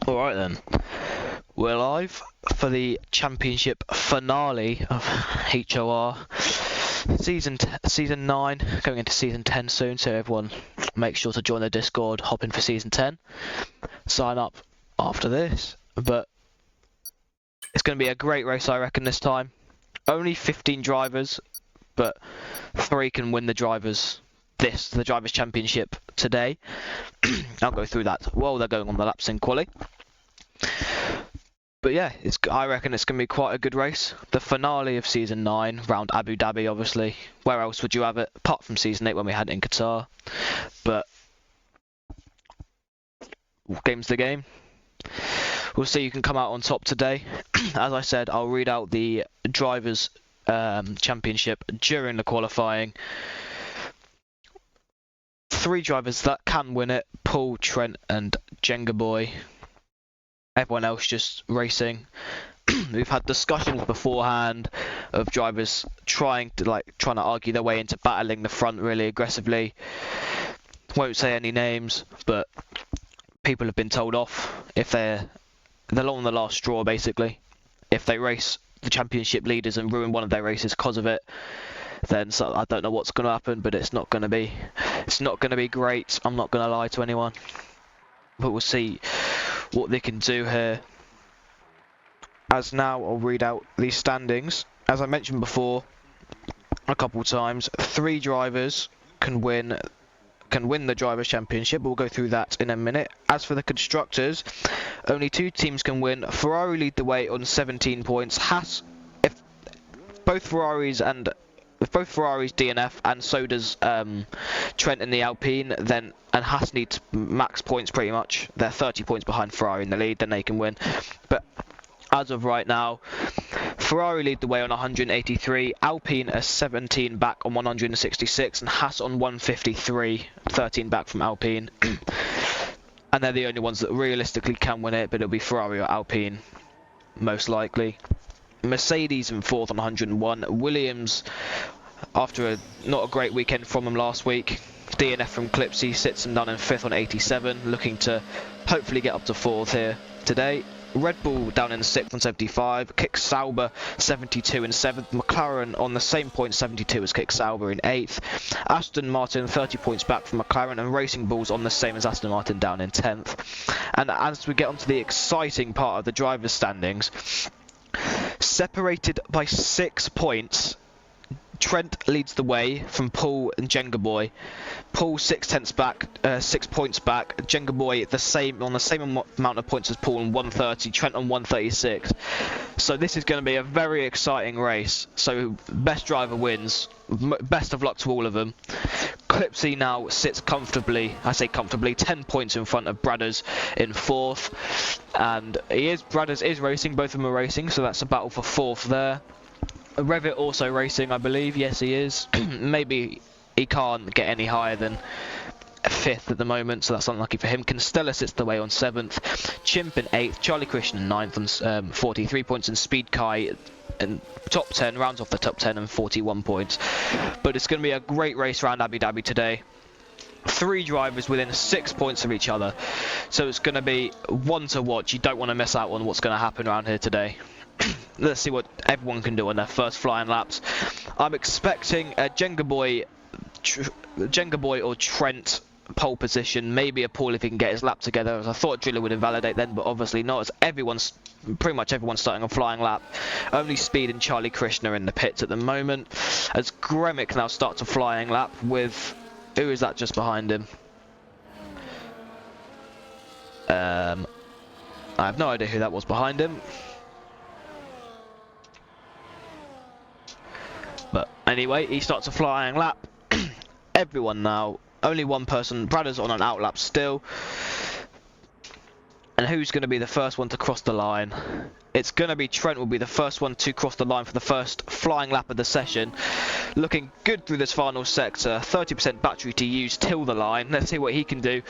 Alright then, we're live for the championship finale of HOR season 9, going into season 10 soon, so everyone make sure to join the Discord, hop in for season 10, sign up after this. But it's going to be a great race, I reckon, this time. Only 15 drivers, but 3 can win the Drivers' Championship today. I'll go through that while they're going on the laps in quali. But yeah, I reckon it's going to be quite a good race. The finale of Season 9, round Abu Dhabi, obviously. Where else would you have it? Apart from Season 8 when we had it in Qatar. But game's the game. We'll see who can come out on top today. As I said, I'll read out the Drivers' Championship during the qualifying. 3 drivers that can win it: Paul, Trent and Jenga Boy. Everyone else just racing. We've had discussions beforehand of drivers trying to argue their way into battling the front really aggressively. Won't say any names, but people have been told off if they're on the last straw, basically. If they race the championship leaders and ruin one of their races because of it, then I don't know what's going to happen, but it's not going to be great. I'm not going to lie to anyone, but we'll see what they can do here. As now, I'll read out these standings. As I mentioned before a couple times, 3 drivers can win the Drivers' Championship. We'll go through that in a minute. As for the constructors, only 2 teams can win. Ferrari lead the way on 17 points. If both Ferraris DNF and so does Trent in the Alpine, and Haas needs max points pretty much. They're 30 points behind Ferrari in the lead, then they can win. But as of right now, Ferrari lead the way on 183, Alpine are 17 back on 166, and Haas on 153, 13 back from Alpine. And they're the only ones that realistically can win it, but it'll be Ferrari or Alpine, most likely. Mercedes in 4th on 101. Williams, after not a great weekend from them last week, DNF from Clipsy sits them down in 5th on 87, looking to hopefully get up to 4th here today. Red Bull down in 6th on 75, Kick Sauber 72 in 7th, McLaren on the same point 72 as Kick Sauber in 8th, Aston Martin 30 points back from McLaren, and Racing Bulls on the same as Aston Martin down in 10th. And as we get onto the exciting part of the drivers' standings, separated by 6 points, Trent leads the way from Paul and Jenga Boy. Paul 6 points back. Jenga Boy on the same amount of points as Paul on 130. Trent on 136. So this is going to be a very exciting race. So best driver wins. Best of luck to all of them. Clipsy now sits comfortably. I say comfortably, 10 points in front of Bradders in 4th, and Bradders is racing. Both of them are racing, so that's a battle for 4th there. Revit also racing, I believe. Yes, he is. Maybe he can't get any higher than 5th at the moment, so that's unlucky for him. Constella sits the way on 7th. Chimp in 8th. Charlie Christian in 9th on 43 points. And Speed Kai in top 10, rounds off the top 10 and 41 points. But it's going to be a great race around Abu Dhabi today. 3 drivers within 6 points of each other. So it's going to be one to watch. You don't want to miss out on what's going to happen around here today. Let's see what everyone can do on their first flying laps. I'm expecting a Jenga Boy or Trent pole position, maybe a Paul if he can get his lap together, as I thought Driller would invalidate then, but obviously not, as pretty much everyone's starting a flying lap. Only Speed and Charlie Krishna are in the pits at the moment, as Gremic now starts a flying lap with, who is that just behind him? I have no idea who that was behind him. But anyway, he starts a flying lap. Everyone now, only one person, Bradders on an out lap still. And who's going to be the first one to cross the line? It's going to be Trent will be the first one to cross the line for the first flying lap of the session. Looking good through this final sector, 30% battery to use till the line. Let's see what he can do.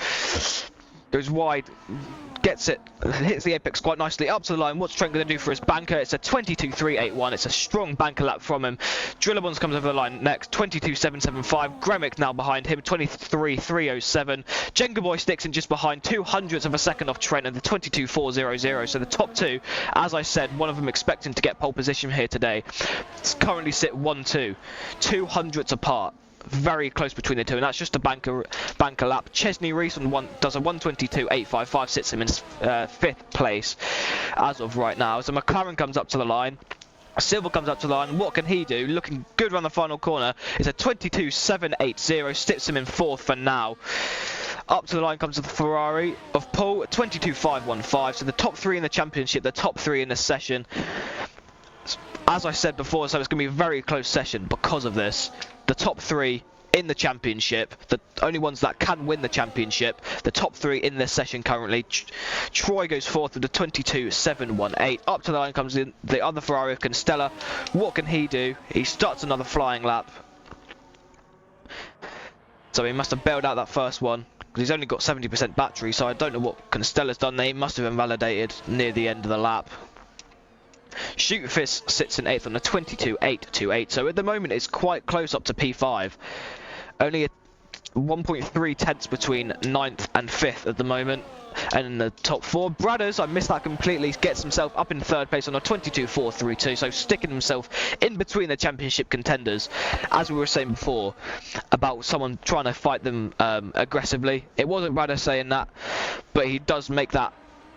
Goes wide, gets it, hits the apex quite nicely up to the line. What's Trent going to do for his banker? It's a 22.381. It's a strong banker lap from him. Drillabons comes over the line next, 22.775. Gremic now behind him, 23.307. Jenga Boy sticks in just behind, 0.02 of a second off Trent and the 22.400. So the top two, as I said, one of them expecting to get pole position here today. It's currently sit 1-2, 0.02 apart. Very close between the two, and that's just a banker lap. Chesney Reese does a 122.855, sits him in 5th place as of right now. So McLaren comes up to the line. Silver comes up to the line. What can he do? Looking good around the final corner. It's a 22.780, sits him in 4th for now. Up to the line comes the Ferrari of Paul, 22.515. So the top 3 in the championship, the top 3 in the session. As I said before, so it's going to be a very close session because of this. The top 3 in the championship, the only ones that can win the championship, the top 3 in this session currently. Troy goes 4th with a 22.718. Up to the line comes in the other Ferrari of Constella. What can he do? He starts another flying lap. So he must have bailed out that first one, because he's only got 70% battery, so I don't know what Constella's done. They must have invalidated near the end of the lap. Shoot Fist sits in 8th on a 22.828, so at the moment it's quite close up to P5. Only a 1.3 tenths between 9th and 5th at the moment. And in the top 4, Bradders, I missed that completely, gets himself up in 3rd place on a 22.432, so sticking himself in between the championship contenders. As we were saying before about someone trying to fight them aggressively, it wasn't Bradders saying that, but he does make that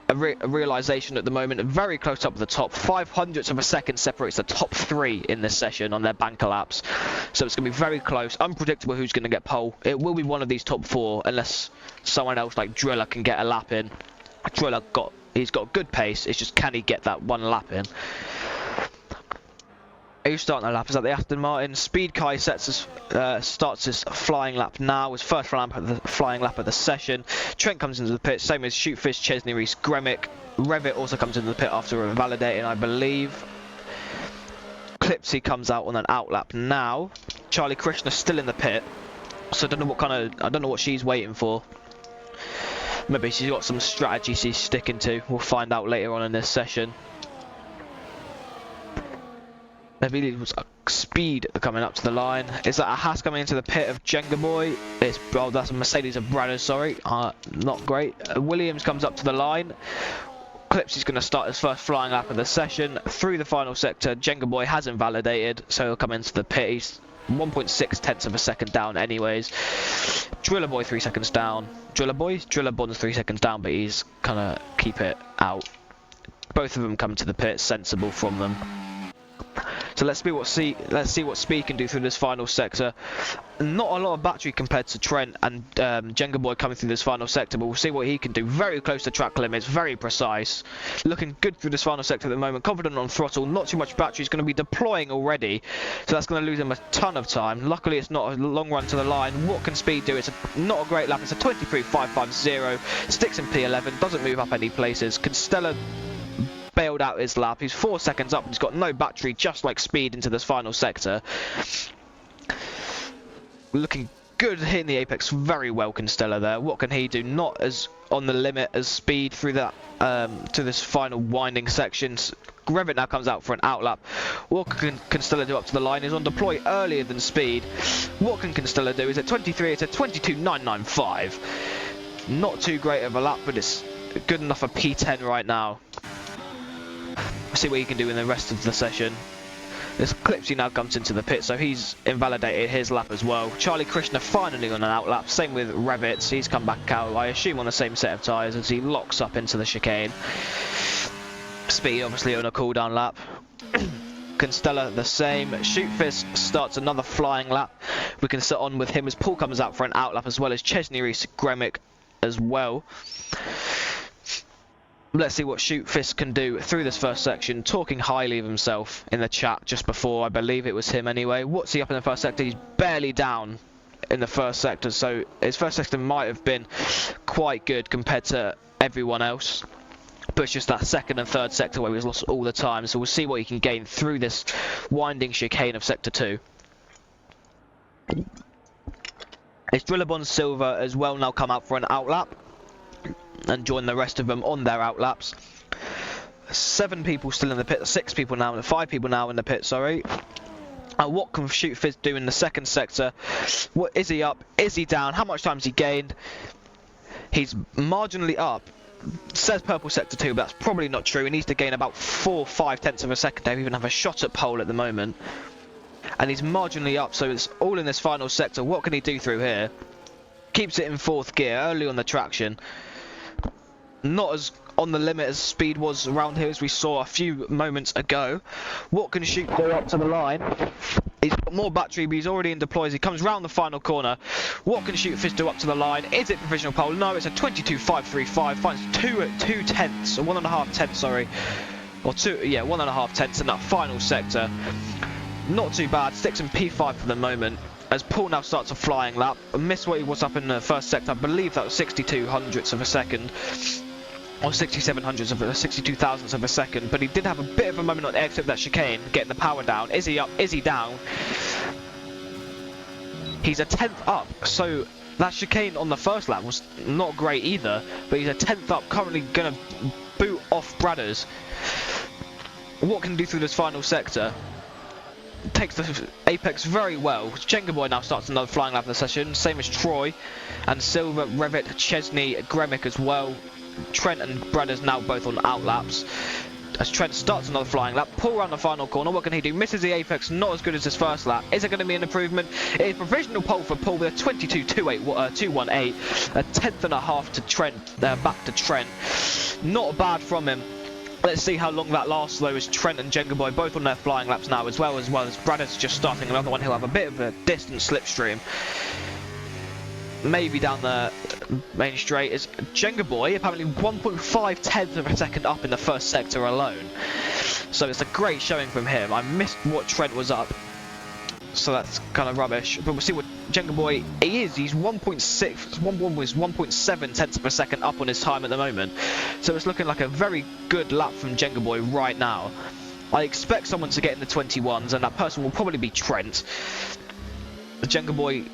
a realisation at the moment, very close up at the top. 0.05 of a second separates the top 3 in this session on their banker laps, so it's going to be very close. Unpredictable who's going to get pole. It will be one of these top 4 unless someone else like Driller can get a lap in. Driller he's got good pace, it's just can he get that one lap in. Who's starting the lap? Is that the Aston Martin? Speed Kai starts his flying lap now. His first flying lap of the session. Trent comes into the pit, same as Shoot Fish, Chesney Reese, Gremic. Revit also comes into the pit after validating, I believe. Clipsy comes out on an out lap now. Charlie Krishna still in the pit, so I don't know what she's waiting for. Maybe she's got some strategy she's sticking to. We'll find out later on in this session. Maybe it was Speed coming up to the line. Is that a Haas coming into the pit of Jenga Boy? That's a Mercedes of Bradders, sorry. Not great. Williams comes up to the line. Clipsy's going to start his first flying lap of the session. Through the final sector, Jenga Boy has invalidated, so he'll come into the pit. He's 1.6 tenths of a second down anyways. Driller Boy 3 seconds down. Driller Bond's 3 seconds down, but he's kind of keep it out. Both of them come to the pit, sensible from them. So let's see what Speed can do through this final sector. Not a lot of battery compared to Trent and Jenga Boy coming through this final sector, but we'll see what he can do. Very close to track limits, very precise. Looking good through this final sector at the moment. Confident on throttle, not too much battery. He's going to be deploying already, so that's going to lose him a ton of time. Luckily, it's not a long run to the line. What can Speed do? It's not a great lap. It's a 23.550. Sticks in P11, doesn't move up any places. Constella bailed out his lap. He's 4 seconds up and he's got no battery, just like Speed into this final sector. Looking good, hitting the apex very well, Constella there. What can he do? Not as on the limit as Speed through that to this final winding sections. Grevit now comes out for an out lap. What can Constella do up to the line? He's on deploy earlier than Speed. What can Constella do? Is it 23? It's a 22.995. Not too great of a lap, but it's good enough for P10 right now. We'll see what he can do in the rest of the session. This Clipsy now comes into the pit, so he's invalidated his lap as well. Charlie Krishna finally on an out lap. Same with Revitz. He's come back out, I assume, on the same set of tyres as he locks up into the chicane. Speed obviously on a cooldown lap. Constella the same. Shoot Fist starts another flying lap. We can sit on with him as Paul comes out for an out lap, as well as Chesney Reese, Gremic as well. Let's see what Shoot Fist can do through this first section. Talking highly of himself in the chat just before, I believe it was him anyway. What's he up in the first sector? He's barely down in the first sector, so his first sector might have been quite good compared to everyone else. But it's just that second and third sector where he was lost all the time. So we'll see what he can gain through this winding chicane of sector 2. It's Drillabon Silver as well now come out for an out lap. and join the rest of them on their outlaps. 7 people still in the pit, 6 people now, 5 people now in the pit, sorry. What can Shoot Fizz do in the second sector? What is he up? Is he down? How much time has he gained? He's marginally up. Says purple sector 2, but that's probably not true. He needs to gain about 4 or 5 tenths of a second to even have a shot at pole at the moment. And he's marginally up, so it's all in this final sector. What can he do through here? Keeps it in 4th gear, early on the traction. Not as on the limit as speed was around here as we saw a few moments ago. What can Shoot go up to the line? He's got more battery, but he's already in deploy as he comes round the final corner. What can Shoot Fizz do up to the line? Is it provisional pole? No, it's a 22.535. Finds 2 tenths, or 1.5 tenths, sorry. Or 1.5 tenths in that final sector. Not too bad. Sticks in P5 for the moment. As Paul now starts a flying lap. I missed what he was up in the first sector. I believe that was 62 hundredths of a second. Or 67 hundredths of a 62 thousandths of a second, but he did have a bit of a moment on the exit of that chicane, getting the power down. Is he up? Is he down? He's a 10th up, so that chicane on the first lap was not great either, but he's a 10th up, currently going to boot off Bradders. What can he do through this final sector? Takes the apex very well. Jenga Boy now starts another flying lap of the session, same as Troy, and Silver, Revit, Chesney, Gremick as well. Trent and Bradders now both on outlaps. As Trent starts another flying lap, Paul around the final corner. What can he do? Misses the apex, not as good as his first lap. Is it going to be an improvement? It is provisional pole for Paul with a 22.218, a 10.5 to Trent, back to Trent. Not bad from him. Let's see how long that lasts though, as Trent and Jenga Boy both on their flying laps now, as well as Bradders just starting another one. He'll have a bit of a distant slipstream. Maybe down the main straight. Is Jenga Boy apparently 1.5 tenths of a second up in the first sector alone. So it's a great showing from him. I missed what Trent was up, so that's kind of rubbish. But we'll see what Jenga Boy is. He's 1.7 tenths of a second up on his time at the moment. So it's looking like a very good lap from Jenga Boy right now. I expect someone to get in the 21s, and that person will probably be Trent. The Jenga Boy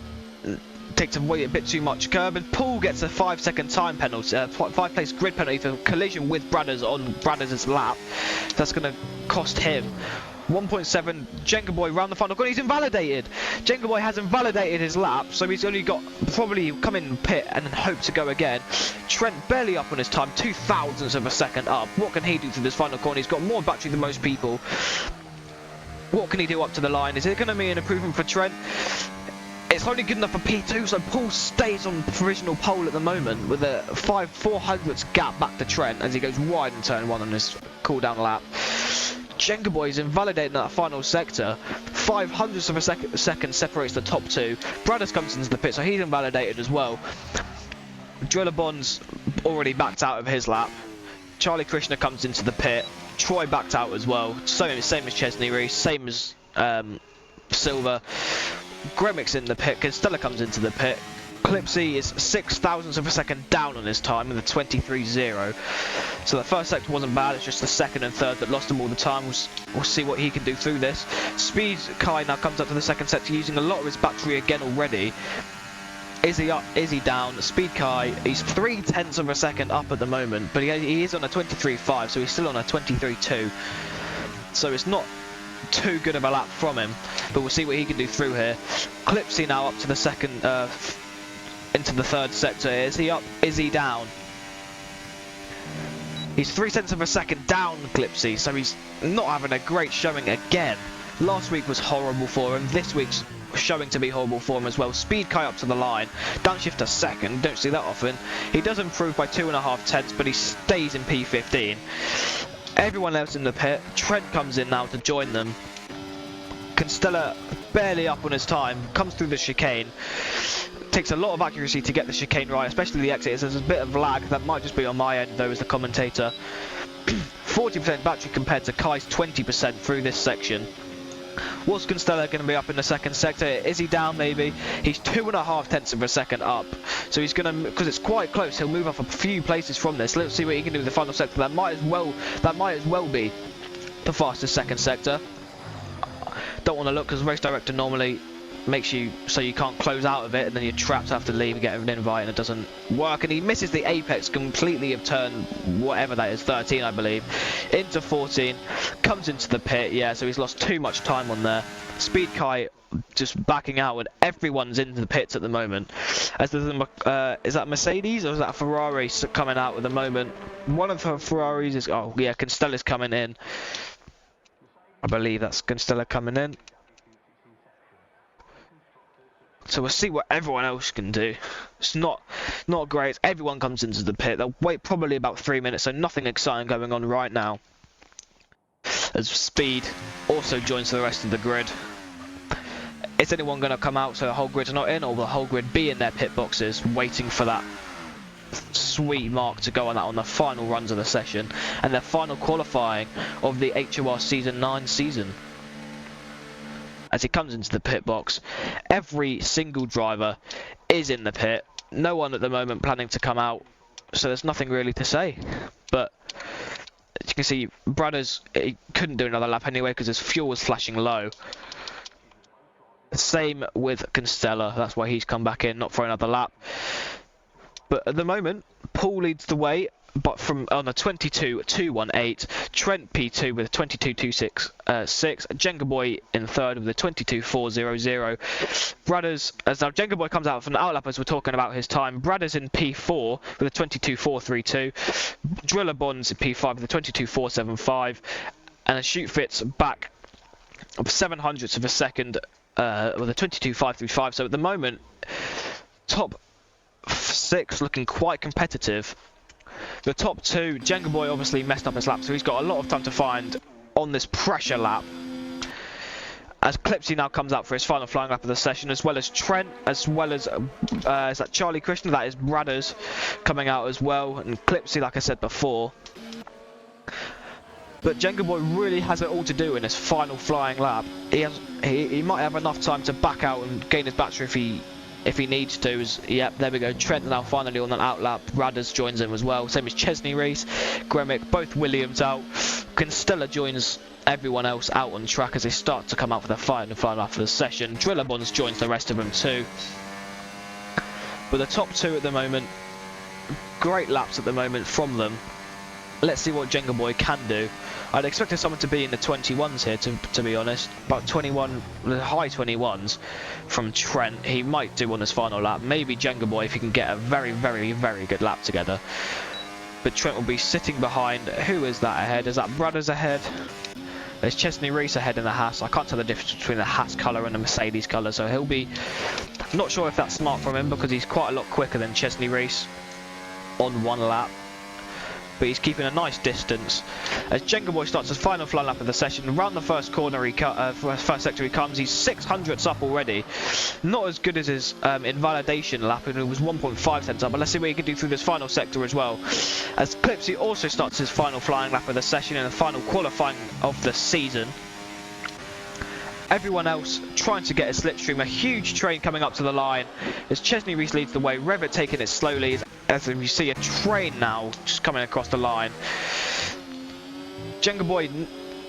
takes away a bit too much curb, and Paul gets a 5-second time penalty, 5-place grid penalty for collision with Bradders on Bradders' lap. That's going to cost him 1.7. Jenga Boy round the final corner. He's invalidated. Jenga Boy has invalidated his lap, so he's only got probably come in pit and hope to go again. Trent barely up on his time, 2 thousandths of a second up. What can he do through this final corner? He's got more battery than most people. What can he do up to the line? Is it going to be an improvement for Trent? It's only good enough for P2, so Paul stays on provisional pole at the moment with a 400ths gap back to Trent as he goes wide in turn 1 on his cool-down lap. Jenga Boy is invalidating that final sector. 500ths of a second separates the top 2. Bradders comes into the pit, so he's invalidated as well. Driller Bond's already backed out of his lap. Charlie Krishna comes into the pit. Troy backed out as well. Same as Chesney Reese, same as Silver. Gremick's in the pit. Constella comes into the pit. Clipsy is 6 thousandths of a second down on his time with a 23.0. So the first sector wasn't bad, it's just the second and third that lost him all the time. We'll see what he can do through this. Speed Kai now comes up to the second sector using a lot of his battery again already. Is he up? Is he down? Speed Kai, he's 3 tenths of a second up at the moment, but he is on a 23.5, so he's still on a 23.2. So it's not too good of a lap from him, but we'll see what he can do through here. Clipsy now up to the second, into the third sector. Is he up? Is he down? He's 3 tenths of a second down, Clipsy, so he's not having a great showing again. Last week was horrible for him. This week's showing to be horrible for him as well. Speed Kai up to the line. Downshift to second. Don't see that often. He does improve by 2.5 tenths, but he stays in P15. Everyone else in the pit. Trent comes in now to join them. Constella barely up on his time. Comes through the chicane. Takes a lot of accuracy to get the chicane right, especially the exit. There's a bit of lag. That might just be on my end though as the commentator. 40% battery compared to Kai's 20% through this section. What's Constella going to be up in the second sector? Is he down maybe? He's 2.5 tenths of a second up. So he's going to, because it's quite close, he'll move up a few places from this. Let's see what he can do with the final sector. That might as well be the fastest second sector. Don't want to look because race director normally makes you so you can't close out of it, and then you're trapped to have to leave and get an invite, and it doesn't work. And he misses the apex completely of turn, whatever that is, 13 I believe, into 14, comes into the pit. Yeah, so he's lost too much time on there. Speed Kai just backing out, and everyone's into the pits at the moment. As there's is that Mercedes or is that a Ferrari coming out at the moment? One of her Ferraris is, oh yeah, Constella's coming in. I believe that's Constella coming in. So we'll see what everyone else can do. It's not great. Everyone comes into the pit. They'll wait probably about 3 minutes, so nothing exciting going on right now. As Speed also joins the rest of the grid. Is anyone going to come out so the whole grid's not in, or will the whole grid be in their pit boxes waiting for that sweet mark to go on that on the final runs of the session and their final qualifying of the HOR Season 9 season? As he comes into the pit box, every single driver is in the pit. No one at the moment planning to come out, so there's nothing really to say. But as you can see, Brothers, he couldn't do another lap anyway because his fuel was flashing low. Same with Constella, that's why he's come back in, not for another lap. But at the moment, Paul leads the way, but from on a 22.218, Trent P2 with a 22.266, Jenga Boy in third with a 22.400. Brothers, as now Jenga Boy comes out from the outlap as we're talking about his time, Brothers in P4 with a 22.432, Driller Bonds in P5 with a 22.475, and a Shoot Fits back of 700ths of a second with a 22.535. So at the moment, top 6 looking quite competitive. The top 2, Jenga Boy obviously messed up his lap, so he's got a lot of time to find on this pressure lap. As Clipsy now comes out for his final flying lap of the session, as well as Trent, as well as is that Charlie Krishna, that is Bradders coming out as well, and Clipsy, like I said before. But Jenga Boy really has it all to do in his final flying lap. He might have enough time to back out and gain his battery if he needs to. Yep, there we go. Trent now finally on an outlap. Bradders joins him as well. Same as Chesney Reese, Gremick, both Williams out. Constella joins everyone else out on track as they start to come out for their final lap for the session. Driller Bonds joins the rest of them too. But the top 2 at the moment, great laps at the moment from them. Let's see what Jenga Boy can do. I'd expected someone to be in the 21s here, to be honest. About 21, the high 21s from Trent. He might do on his final lap. Maybe Jenga Boy if he can get a very, very, very good lap together. But Trent will be sitting behind. Who is that ahead? Is that Brothers ahead? There's Chesney Reese ahead in the Haas. I can't tell the difference between the Haas colour and the Mercedes colour, so he'll be... Not sure if that's smart from him because he's quite a lot quicker than Chesney Reese on one lap. But he's keeping a nice distance. As Jenga Boy starts his final flying lap of the session, around the first corner, first sector he comes, he's 600ths up already. Not as good as his invalidation lap, and it was 1.5 cents up, but let's see what he can do through this final sector as well. As Clipsy also starts his final flying lap of the session and the final qualifying of the season. Everyone else trying to get a slipstream, a huge train coming up to the line as Chesney Reese leads the way, Revit taking it slowly as you see a train now just coming across the line. Jenga Boy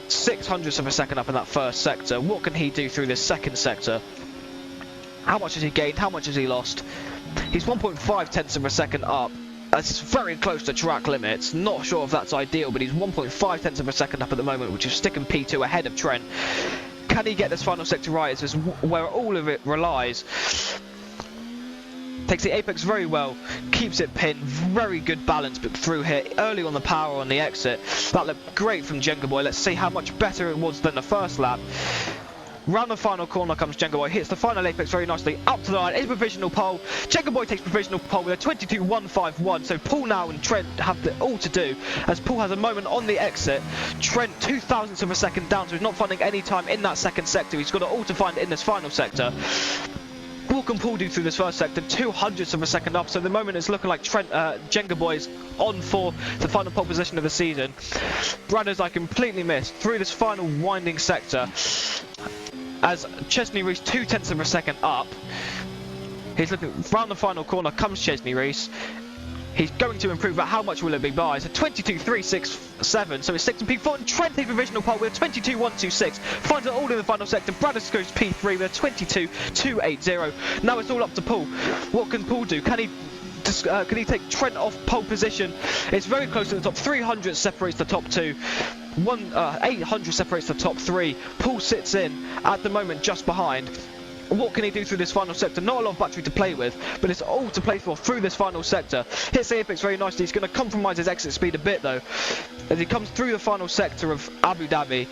600ths of a second up in that first sector. What can he do through this second sector? How much has he gained? How much has he lost? He's 1.5 tenths of a second up. That's very close to track limits. Not sure if that's ideal, but he's 1.5 tenths of a second up at the moment, which is sticking P2 ahead of Trent. Can he get this final sector right? This is where all of it relies. Takes the apex very well, keeps it pinned, very good balance but through here, early on the power on the exit. That looked great from Jenga Boy. Let's see how much better it was than the first lap. Round the final corner comes Jenga Boy, hits the final apex very nicely, up to the line, is provisional pole. Jenga Boy takes provisional pole with a 22.151, so Paul now and Trent have it all to do, as Paul has a moment on the exit. Trent 0.02 of a second down, so he's not finding any time in that second sector. He's got it all to find in this final sector. What can Paul do through this first sector? 0.02 of a second up, so at the moment it's looking like Jenga Boy's on for the final pole position of the season. Brothers, I completely missed through this final winding sector. As Chesney Reese 0.2 of a second up, he's looking round the final corner. Comes Chesney Reese, He's going to improve, but how much will it be by? So 22.367, so it's 6 in P4, and Trent takes provisional pole with a 22.126. Finds it all in the final sector. Bradders goes P3 with a 22.280. Now it's all up to Paul. What can Paul do? Can he take Trent off pole position? It's very close to the top. 300 separates the top two. 800 separates the top three. Paul sits in at the moment just behind. What can he do through this final sector? Not a lot of battery to play with, but it's all to play for through this final sector. Hits the apex very nicely. He's going to compromise his exit speed a bit though, as he comes through the final sector of Abu Dhabi.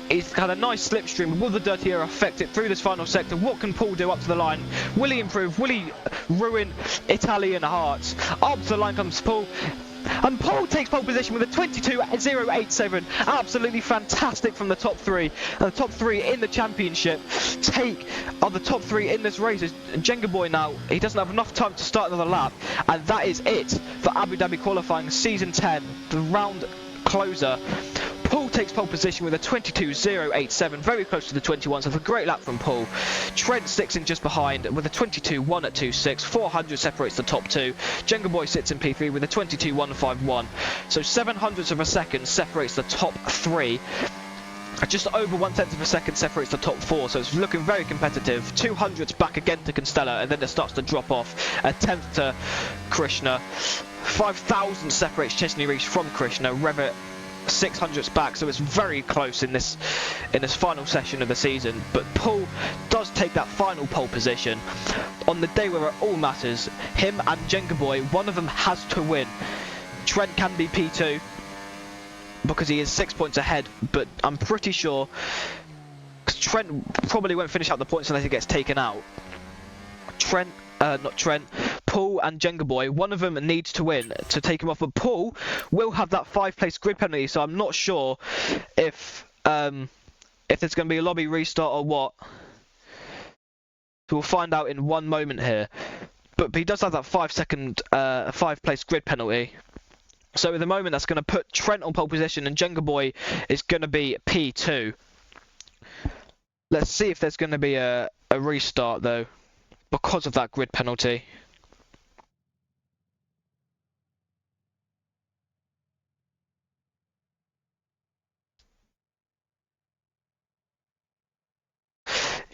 He's had a nice slipstream. Will the dirty air affect it through this final sector? What can Paul do up to the line? Will he improve? Will he ruin Italian hearts? Up to the line comes Paul. And Paul takes pole position with a 22.087. Absolutely fantastic from the top three. And the top three in the championship are the top three in this race. Jenga Boy now, he doesn't have enough time to start another lap. And that is it for Abu Dhabi qualifying season 10, the round closer. Paul takes pole position with a 22.087, very close to the 21, so it's a great lap from Paul. Trent sticks in just behind with a 22.126, 400 separates the top two. Jenga Boy sits in P3 with a 22.151, so 700ths of a second separates the top three. Just over 1/10 of a second separates the top four, so it's looking very competitive. 200ths back again to Constella, and then it starts to drop off. A 10th to Krishna. 5,000 separates Chesney Reach from Krishna. Revit 600ths back, so it's very close in this final session of the season. But Paul does take that final pole position on the day where it all matters. Him and Jenga Boy, one of them has to win. Trent can be P2 because he is 6 points ahead, but I'm pretty sure Trent probably won't finish out the points unless he gets taken out. Paul and Jenga Boy, one of them needs to win to take him off, but Paul will have that 5-place grid penalty, so I'm not sure if there's going to be a lobby restart or what. So we'll find out in one moment here. But he does have that 5-place grid penalty. So at the moment that's going to put Trent on pole position and Jenga Boy is going to be P2. Let's see if there's going to be a restart though, because of that grid penalty.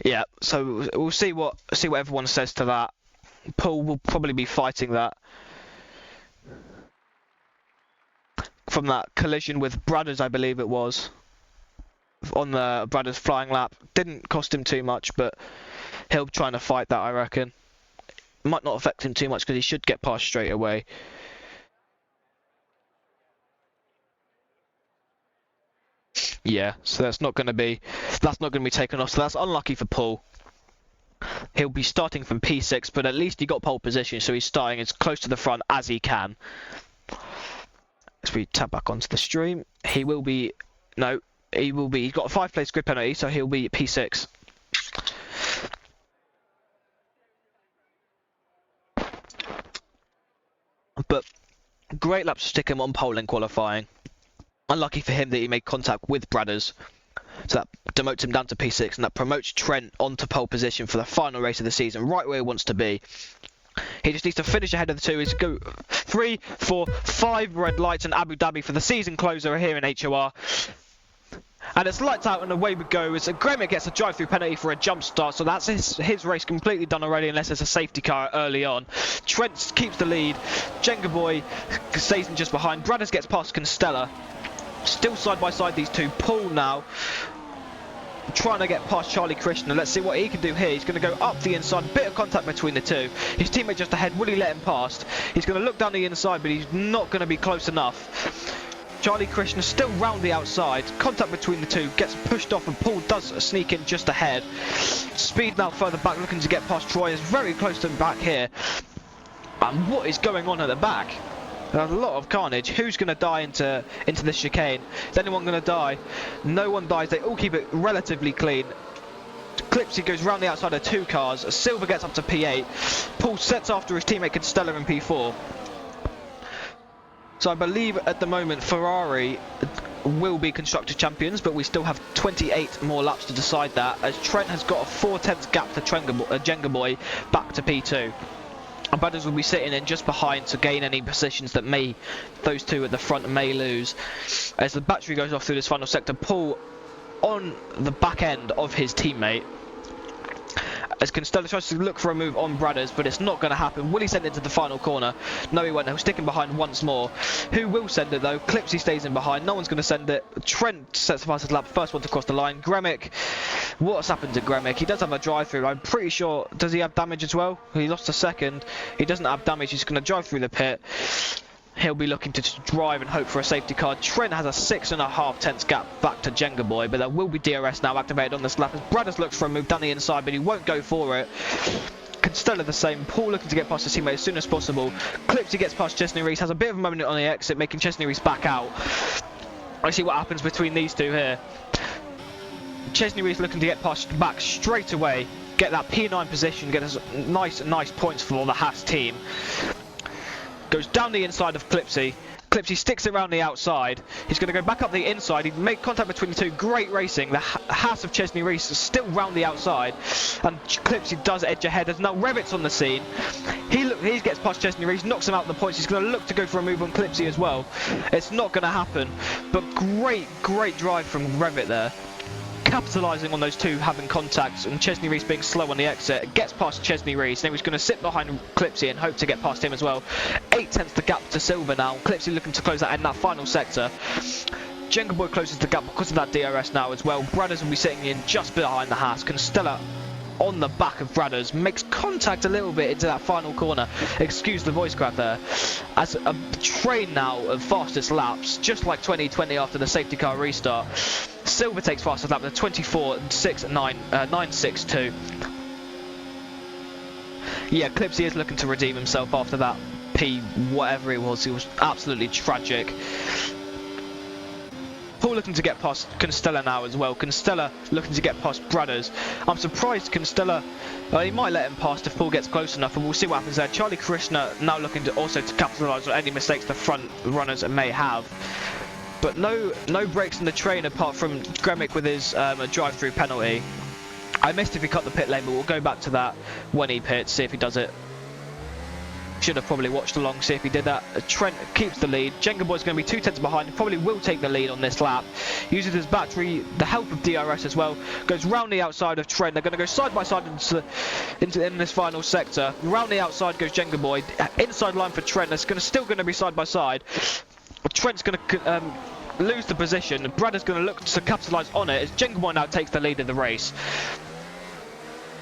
Yeah, so we'll see what everyone says to that. Paul will probably be fighting that from that collision with Bradders, I believe it was, on the Bradders flying lap. Didn't cost him too much, but he'll try to fight that, I reckon. Might not affect him too much because he should get past straight away. Yeah, so that's not going to be taken off. So that's unlucky for Paul. He'll be starting from P6, but at least he got pole position, so he's starting as close to the front as he can. As we tap back onto the stream, he's got a 5-place grid penalty, so he'll be P6. But great lap to stick him on pole in qualifying. Unlucky for him that he made contact with Bradders, so that demotes him down to P6, and that promotes Trent onto pole position for the final race of the season, right where he wants to be. He just needs to finish ahead of the two. He's go 3, 4, 5 red lights in Abu Dhabi for the season closer here in HOR. And it's lights out and away we go as Gremit gets a drive-through penalty for a jump start, so that's his race completely done already unless there's a safety car early on. Trent keeps the lead. Jenga Boy stays in just behind. Bradders gets past Constella. Still side by side these two. Paul now trying to get past Charlie Krishna. Let's see what he can do here. He's going to go up the inside. Bit of contact between the two. His teammate just ahead. Will he let him past? He's going to look down the inside, but he's not going to be close enough. Charlie Krishna still round the outside. Contact between the two. Gets pushed off, and Paul does sneak in just ahead. Speed now further back, looking to get past Troy. Is very close to him back here. And what is going on at the back? There's a lot of carnage. Who's going to die into this chicane? Is anyone going to die? No one dies. They all keep it relatively clean. Clipsy goes round the outside of 2 cars. Silver gets up to P8. Paul sets after his teammate Constella in P4. So I believe at the moment Ferrari will be constructor champions, but we still have 28 more laps to decide that, as Trent has got a 4/10 gap to Jenga Boy back to P2. And Brothers will be sitting in just behind to gain any positions that those two at the front may lose. As the battery goes off through this final sector, Paul on the back end of his teammate. As Constello tries to look for a move on Brothers, but it's not going to happen. Will he send it to the final corner? No, he won't. He'll stick him behind once more. Who will send it though? Clipsy stays in behind. No one's going to send it. Trent sets the fastest lap, first one to cross the line. Gremick, what's happened to Gremick? He does have a drive-through. I'm pretty sure. Does he have damage as well? He lost a second. He doesn't have damage. He's going to drive through the pit. He'll be looking to drive and hope for a safety car. Trent has a 6.5 tenths gap back to Jenga Boy, but there will be DRS now activated on this lap as Brothers looks for a move down the inside, but he won't go for it. Constello the same. Paul looking to get past his teammate as soon as possible. Clipsy gets past Chesney Reese, has a bit of a moment on the exit, making Chesney Reese back out. I see what happens between these two here. Chesney Reese looking to get past back straight away, get that P9 position, get us nice points for the Haas team. Goes down the inside of Clipsy. Clipsy sticks it around the outside. He's going to go back up the inside. He made contact between the two. Great racing. The Haas of Chesney Reese is still round the outside. And Clipsy does edge ahead. There's now Revit's on the scene. He gets past Chesney Reese, knocks him out the points. He's going to look to go for a move on Clipsy as well. It's not going to happen. But great drive from Revit there. Capitalising on those two having contacts and Chesney Reese being slow on the exit, gets past Chesney Reese. Now he's going to sit behind Clipsy and hope to get past him as well. 8 tenths the gap to Silver now. Clipsy looking to close that in that final sector. Jenga Boy closes the gap because of that DRS now as well. Brothers will be sitting in just behind the Haas. Constello on the back of Brothers makes contact a little bit into that final corner. Excuse the voice crack there. As a train now of fastest laps, just like 2020 after the safety car restart. Silver takes fastest lap with a 24.962. Yeah, Clipsy is looking to redeem himself after that P whatever it was. It was absolutely tragic. Paul looking to get past Constello now as well. Constello looking to get past Brothers. I'm surprised Constello, he might let him past if Paul gets close enough, and we'll see what happens there. Charlie Krishna now looking to also to capitalise on any mistakes the front runners may have. But no breaks in the train apart from Gremick with his drive-through penalty. I missed if he cut the pit lane, but we'll go back to that when he pits, see if he does it. Should have probably watched along, see if he did that. Trent keeps the lead. Jenga Boy's going to be 2 tenths behind. He probably will take the lead on this lap. Uses his battery, the help of DRS as well. Goes round the outside of Trent. They're going to go side by side in this final sector. Round the outside goes Jenga Boy. Inside line for Trent. It's still going to be side by side. Trent's going to lose the position. Brad is going to look to capitalise on it as Jenga Boy now takes the lead of the race.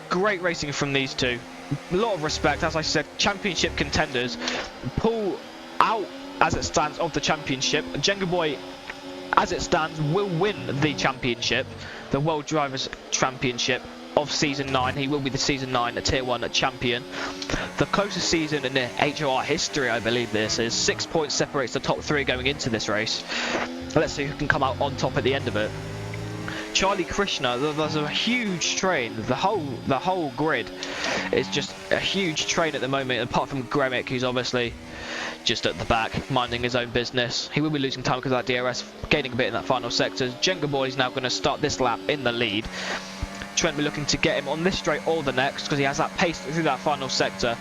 Great racing from these two. A lot of respect, as I said, championship contenders. Paul out as it stands of the championship. Jenga Boy, as it stands, will win the championship, the World Drivers' Championship of Season 9. He will be the Season 9 Tier 1 champion. The closest season in the HOR history, I believe this is. 6 points separates the top 3 going into this race. Let's see who can come out on top at the end of it. Charlie Krishna, there's a huge train. The whole grid is just a huge train at the moment, apart from Gremick, who's obviously just at the back, minding his own business. He will be losing time because of that DRS, gaining a bit in that final sector. Jenga Boy is now going to start this lap in the lead. Trent will be looking to get him on this straight or the next because he has that pace through that final sector.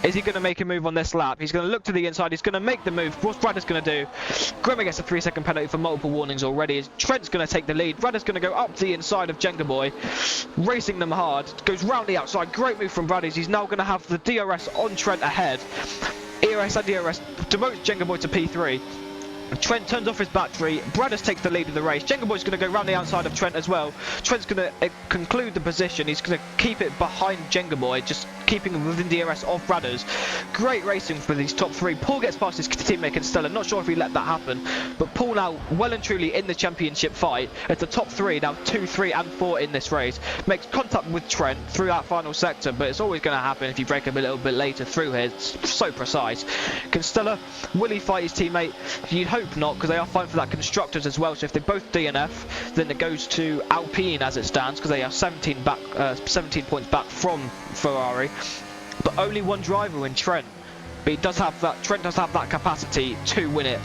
Is he going to make a move on this lap? He's going to look to the inside. He's going to make the move. What's Bradder's going to do? Gremmer gets a 3-second penalty for multiple warnings already. Trent's going to take the lead. Bradder's going to go up to the inside of Jenga Boy, racing them hard. Goes round the outside. Great move from Bradder's. He's now going to have the DRS on Trent ahead. ERS and DRS demotes Jenga Boy to P3. Trent turns off his battery. Brothers takes the lead in the race. Jenga Boy's going to go round the outside of Trent as well. Trent's going to conclude the position. He's going to keep it behind Jenga Boy, just keeping him within DRS of Brothers. Great racing for these top 3. Paul gets past his teammate Constello. Not sure if he let that happen, but Paul now well and truly in the championship fight. It's the top 3 now, 2, 3 and 4 in this race. Makes contact with Trent through that final sector, but it's always going to happen if you break him a little bit later through here. It's so precise. Constello, will he fight his teammate? You'd hope not, because they are fighting for that constructors as well. So if they both DNF, then it goes to Alpine as it stands, because they are 17 points back from Ferrari. But only one driver in Trent. But he does have that. Trent does have that capacity to win it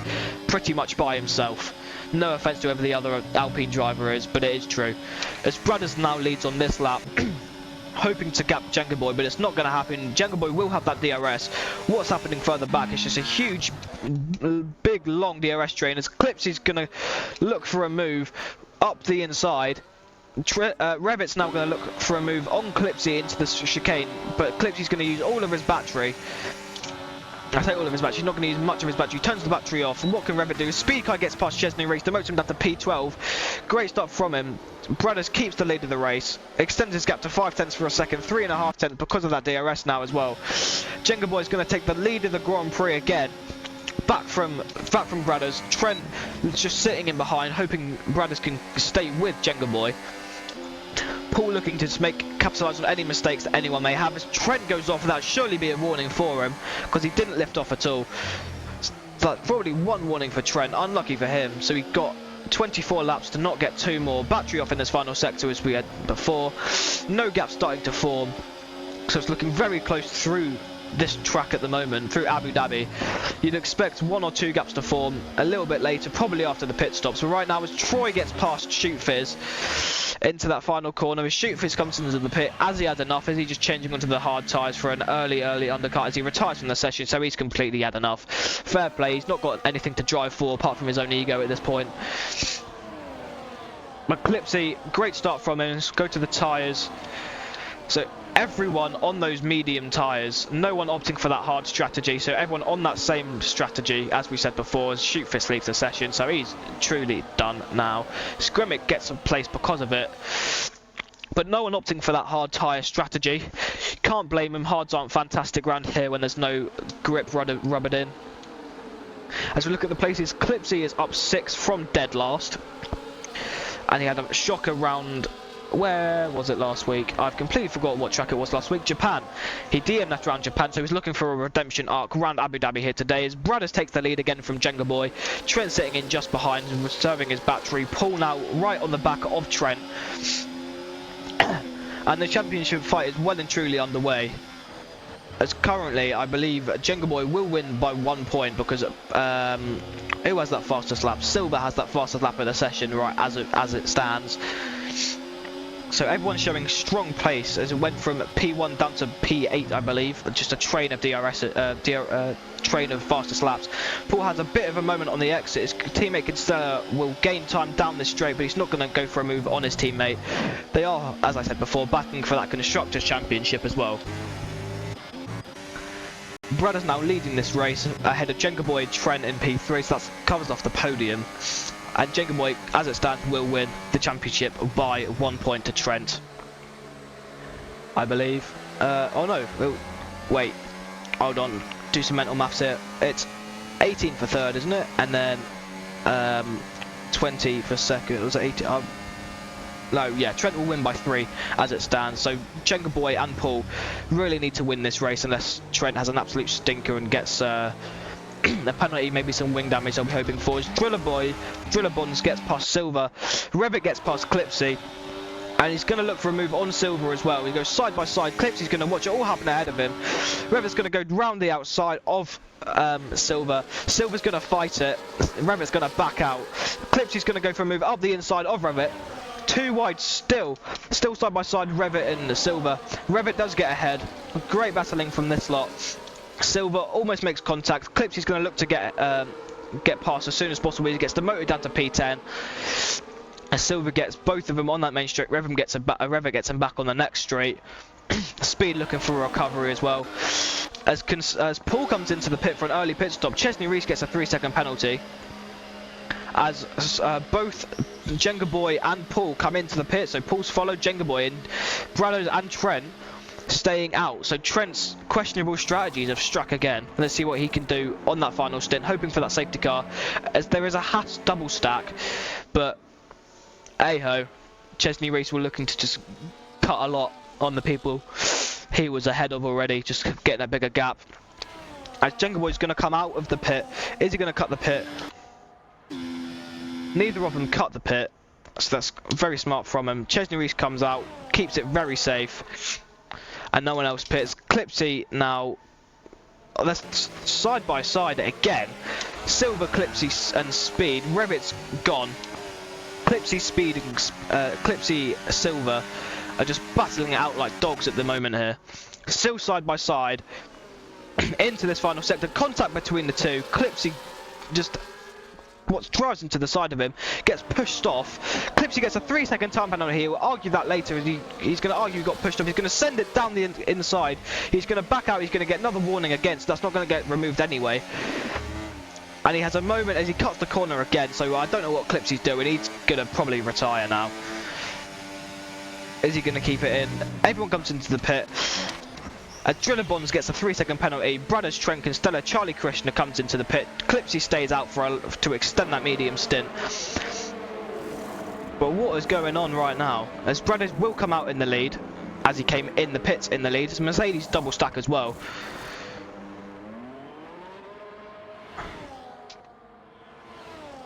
pretty much by himself. No offense to whoever the other Alpine driver is, but it is true. As Brothers now leads on this lap. hoping to gap Jenga Boy, but it's not going to happen. Jenga Boy will have that DRS. What's happening further back is just a huge, big, long DRS train as Clipsy's going to look for a move up the inside. Revit's now going to look for a move on Clipsy into the chicane, but Clipsy's going to use all of his battery. I say all of his battery, he's not going to use much of his battery, turns the battery off, and what can Revit do? Speed car gets past Chesney Reese, demotes him down to P12, great start from him. Brothers keeps the lead of the race, extends his gap to 5 tenths for a second, 3.5 tenths because of that DRS now as well. Jenga Boy's going to take the lead of the Grand Prix again, back from Brothers. Trent just sitting in behind, hoping Brothers can stay with Jenga Boy. Paul looking to capitalise on any mistakes that anyone may have. As Trent goes off, that surely be a warning for him, because he didn't lift off at all. Like, probably one warning for Trent, unlucky for him. So he got 24 laps to not get 2 more. Battery off in this final sector as we had before. No gap starting to form. So it's looking very close through this track at the moment, through Abu Dhabi. You'd expect 1 or 2 gaps to form a little bit later, probably after the pit stop. So right now, as Troy gets past Shoot Fizz into that final corner, as Shoot Fizz comes into the pit, as he had enough, as he just changing onto the hard tyres for an early undercut as he retires from the session, so he's completely had enough. Fair play, he's not got anything to drive for apart from his own ego at this point. But Clipsy, great start from him. Let's go to the tyres. So everyone on those medium tyres, no one opting for that hard strategy, so everyone on that same strategy as we said before, as Shoot Fist leaves the session, so he's truly done now. Scrimmick gets a place because of it, but no one opting for that hard tyre strategy. Can't blame him, hards aren't fantastic around here when there's no grip rubbered in. As we look at the places, Clipsy is up 6 from dead last, and he had a shocker round. Where was it last week? I've completely forgotten what track it was last week. Japan. He DM'd that round Japan, so he's looking for a redemption arc around Abu Dhabi here today. As Brothers takes the lead again from Jenga Boy. Trent sitting in just behind and reserving his battery. Paul now right on the back of Trent. And the championship fight is well and truly underway. As currently, I believe Jenga Boy will win by 1 point because who has that fastest lap? Silver has that fastest lap of the session, right, as it stands. So everyone's showing strong pace as it went from P1 down to P8, I believe. Just a train of train of fastest laps. Paul has a bit of a moment on the exit. His teammate Constella will gain time down this straight, but he's not going to go for a move on his teammate. They are, as I said before, battling for that Constructors' Championship as well. Brothers now leading this race ahead of Jenga Boy, Trent in P3, so that covers off the podium. And Jenga Boy, as it stands, will win the championship by 1 point to Trent, I believe. Oh no, wait, hold on, do some mental maths here. It's 18 for third, isn't it? And then 20 for second. Was it 18? No, yeah, Trent will win by 3 as it stands. So Jenga Boy and Paul really need to win this race unless Trent has an absolute stinker and gets a penalty, maybe some wing damage I'll be hoping for. As Driller Bonds gets past Silver, Revit gets past Clipsy, and he's going to look for a move on Silver as well. He goes side by side, Clipsy's going to watch it all happen ahead of him. Revit's going to go round the outside of Silver. Silver's going to fight it, Revit's going to back out. Clipsy's going to go for a move up the inside of Revit. 2 wide still side by side, Revit and Silver. Revit does get ahead. Great battling from this lot. Silver almost makes contact. Clipsy's going to look to get past as soon as possible. He gets demoted down to P10. As Silver gets both of them on that main straight, Revit gets him back on the next straight. Speed looking for a recovery as well. As Paul comes into the pit for an early pit stop, Chesney Reese gets a 3-second penalty. As both Jenga Boy and Paul come into the pit, so Paul's followed Jenga Boy and Brados and Trent staying out. So Trent's questionable strategies have struck again. Let's see what he can do on that final stint, hoping for that safety car, as there is a Haas double stack, but hey-ho, Chesney Reese were looking to just cut a lot on the people he was ahead of already, just getting a bigger gap. As Jenga Boy's going to come out of the pit, is he going to cut the pit? Neither of them cut the pit, so that's very smart from him. Chesney Reese comes out, keeps it very safe, and no one else pits. Clipsy now, that's side by side again. Silver, Clipsy and Speed. Revit's gone. Clipsy, Speed and Clipsy, Silver, are just battling it out like dogs at the moment here. Still side by side into this final sector. Contact between the two. Clipsy just drives into the side of him, gets pushed off. Clipsy gets a 3-second time penalty. He will argue that later. He's going to argue he got pushed off. He's going to send it down the inside. He's going to back out. He's going to get another warning against. That's not going to get removed anyway. And he has a moment as he cuts the corner again. So I don't know what Clipsy's doing. He's going to probably retire now. Is he going to keep it in? Everyone comes into the pit. Adrilabons gets a 3-second penalty. Brothers Trent and Stella, Charlie Krishna comes into the pit. Clipsy stays out to extend that medium stint. But what is going on right now? As Brothers will come out in the lead, as he came in the pits in the lead. It's Mercedes double stack as well.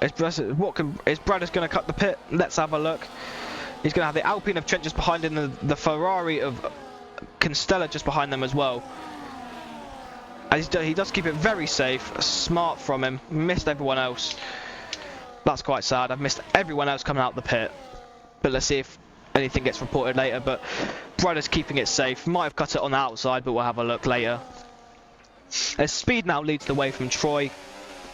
Is Brothers going to cut the pit? Let's have a look. He's going to have the Alpine of Trent just behind him, the Ferrari of Constella just behind them as well. And he does keep it very safe. Smart from him. Missed everyone else. That's quite sad. I've missed everyone else coming out the pit. But let's see if anything gets reported later. But Brothers keeping it safe. Might have cut it on the outside, but we'll have a look later. As Speed now leads the way from Troy.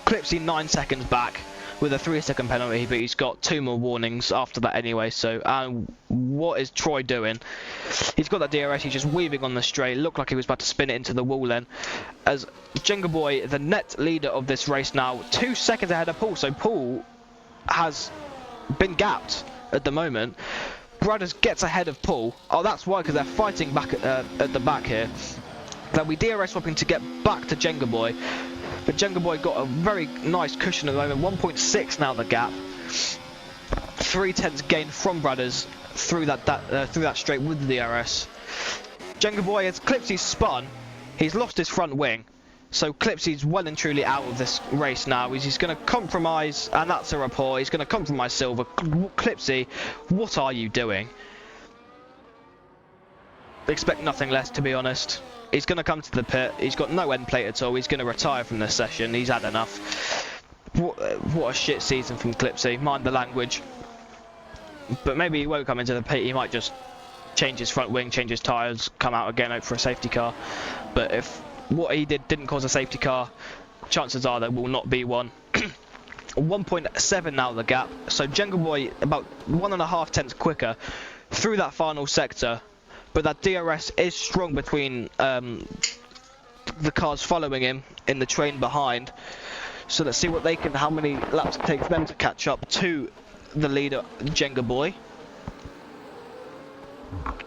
Clipsy 9 seconds back with a 3-second penalty, but he's got 2 more warnings after that anyway. So what is Troy doing? He's got that DRS, he's just weaving on the straight. Looked like he was about to spin it into the wall then. As Jenga Boy, the net leader of this race now, 2 seconds ahead of Paul. So Paul has been gapped at the moment. Brothers gets ahead of Paul. Oh, that's why, because they're fighting back at the back here. They'll be DRS swapping to get back to Jenga Boy. But Jenga Boy got a very nice cushion at the moment. 1.6 now the gap. 3/10 gain from Brothers through that straight with the DRS. Jenga Boy, as Clipsy's spun, he's lost his front wing. So Clipsy's well and truly out of this race now. He's going to compromise, and that's a report. He's going to compromise Silver. Clipsy, what are you doing? Expect nothing less, to be honest. He's going to come to the pit. He's got no end plate at all. He's going to retire from this session. He's had enough. What a shit season from Clipsy. Mind the language. But maybe he won't come into the pit. He might just change his front wing, change his tyres, come out again, hope for a safety car. But if what he did didn't cause a safety car, chances are there will not be one. 1.7 now the gap. So Jenga Boy about 1.5 tenths quicker through that final sector. But that DRS is strong between the cars following him in the train behind. So let's see how many laps it takes them to catch up to the leader, Jenga Boy.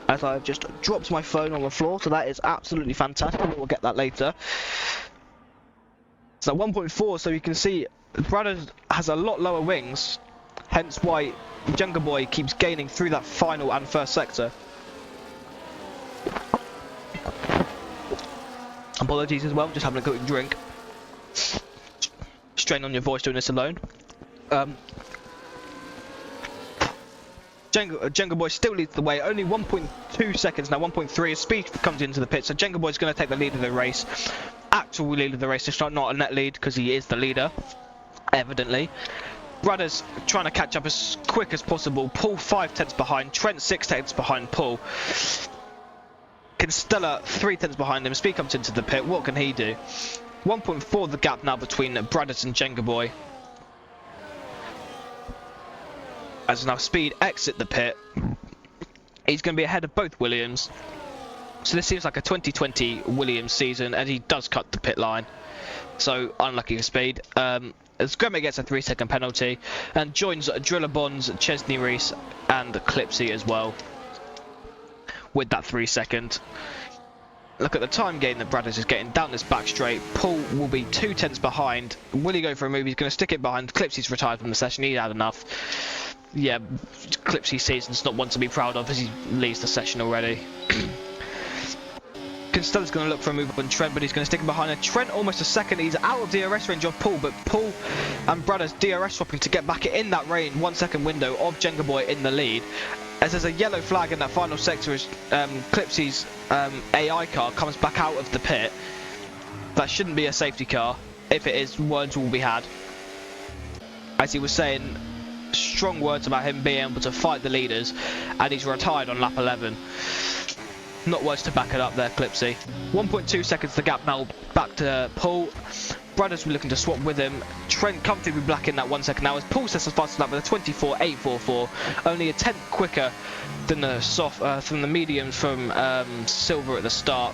As I've just dropped my phone on the floor, so that is absolutely fantastic. We'll get that later. So 1.4, so you can see Brothers has a lot lower wings, hence why Jenga Boy keeps gaining through that final and first sector. Apologies as well, just having a quick drink. Strain on your voice doing this alone. Jenga Boy still leads the way, only 1.2 seconds now, 1.3 as Speed comes into the pit, so Jenga Boy's going to take the lead of the race. Actual lead of the race, it's not a net lead because he is the leader, evidently. Brothers trying to catch up as quick as possible. Paul 5 tenths behind, Trent 6 tenths behind Paul. Constella 3 tenths behind him. Speed comes into the pit. What can he do? 1.4 the gap now between Brothers and Jenga Boy. As now Speed exit the pit, he's going to be ahead of both Williams. So this seems like a 2020 Williams season, and he does cut the pit line. So unlucky for Speed. As Gremmet gets a 3-second penalty and joins Drillabons, Chesney Reese and Clipsy as well with that 3-second. Look at the time gain that Brothers is getting down this back straight. Paul will be 2 tenths behind. Will he go for a move? He's going to stick it behind. Clipsy's retired from the session. He had enough. Yeah, Clipsy's season's not one to be proud of as he leaves the session already. Constella's going to look for a move on Trent, but he's going to stick him behind. And Trent almost a second. He's out of DRS range of Paul, but Paul and Brothers DRS swapping to get back in that range. 1 second window of Jenga Boy in the lead. As there's a yellow flag in that final sector as Clipsy's AI car comes back out of the pit. That shouldn't be a safety car. If it is, words will be had. As he was saying, strong words about him being able to fight the leaders, and he's retired on lap 11. Not words to back it up there, Clipsy. 1.2 seconds the gap now back to Paul. Brothers were looking to swap with him. Trent comfortably back in that 1 second now as Paul sets the fastest lap with a 24.844, only a tenth quicker than the mediums from Silver at the start.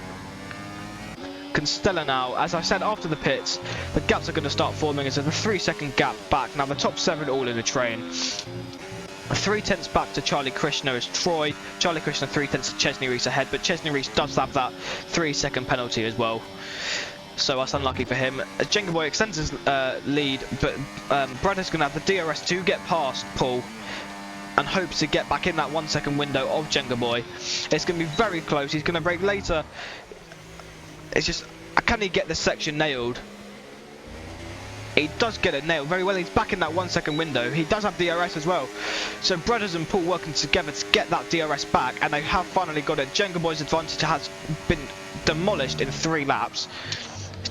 Constella now, as I said after the pits, the gaps are going to start forming as there's a 3 second gap back. Now the top 7 all in the train. 3/10 back to Charlie Krishna as Troy. Charlie Krishna 3/10 to Chesney Reese ahead, but Chesney Reese does have that 3 second penalty as well. So that's unlucky for him. Jenga Boy extends his lead, but Braddock's going to have the DRS to get past Paul and hopes to get back in that 1 second window of Jenga Boy. It's going to be very close. He's going to brake later. It's just, can he get this section nailed? He does get it nailed very well. He's back in that 1 second window. He does have DRS as well. So Brothers and Paul working together to get that DRS back, and they have finally got it. Jenga Boy's advantage has been demolished in 3 laps.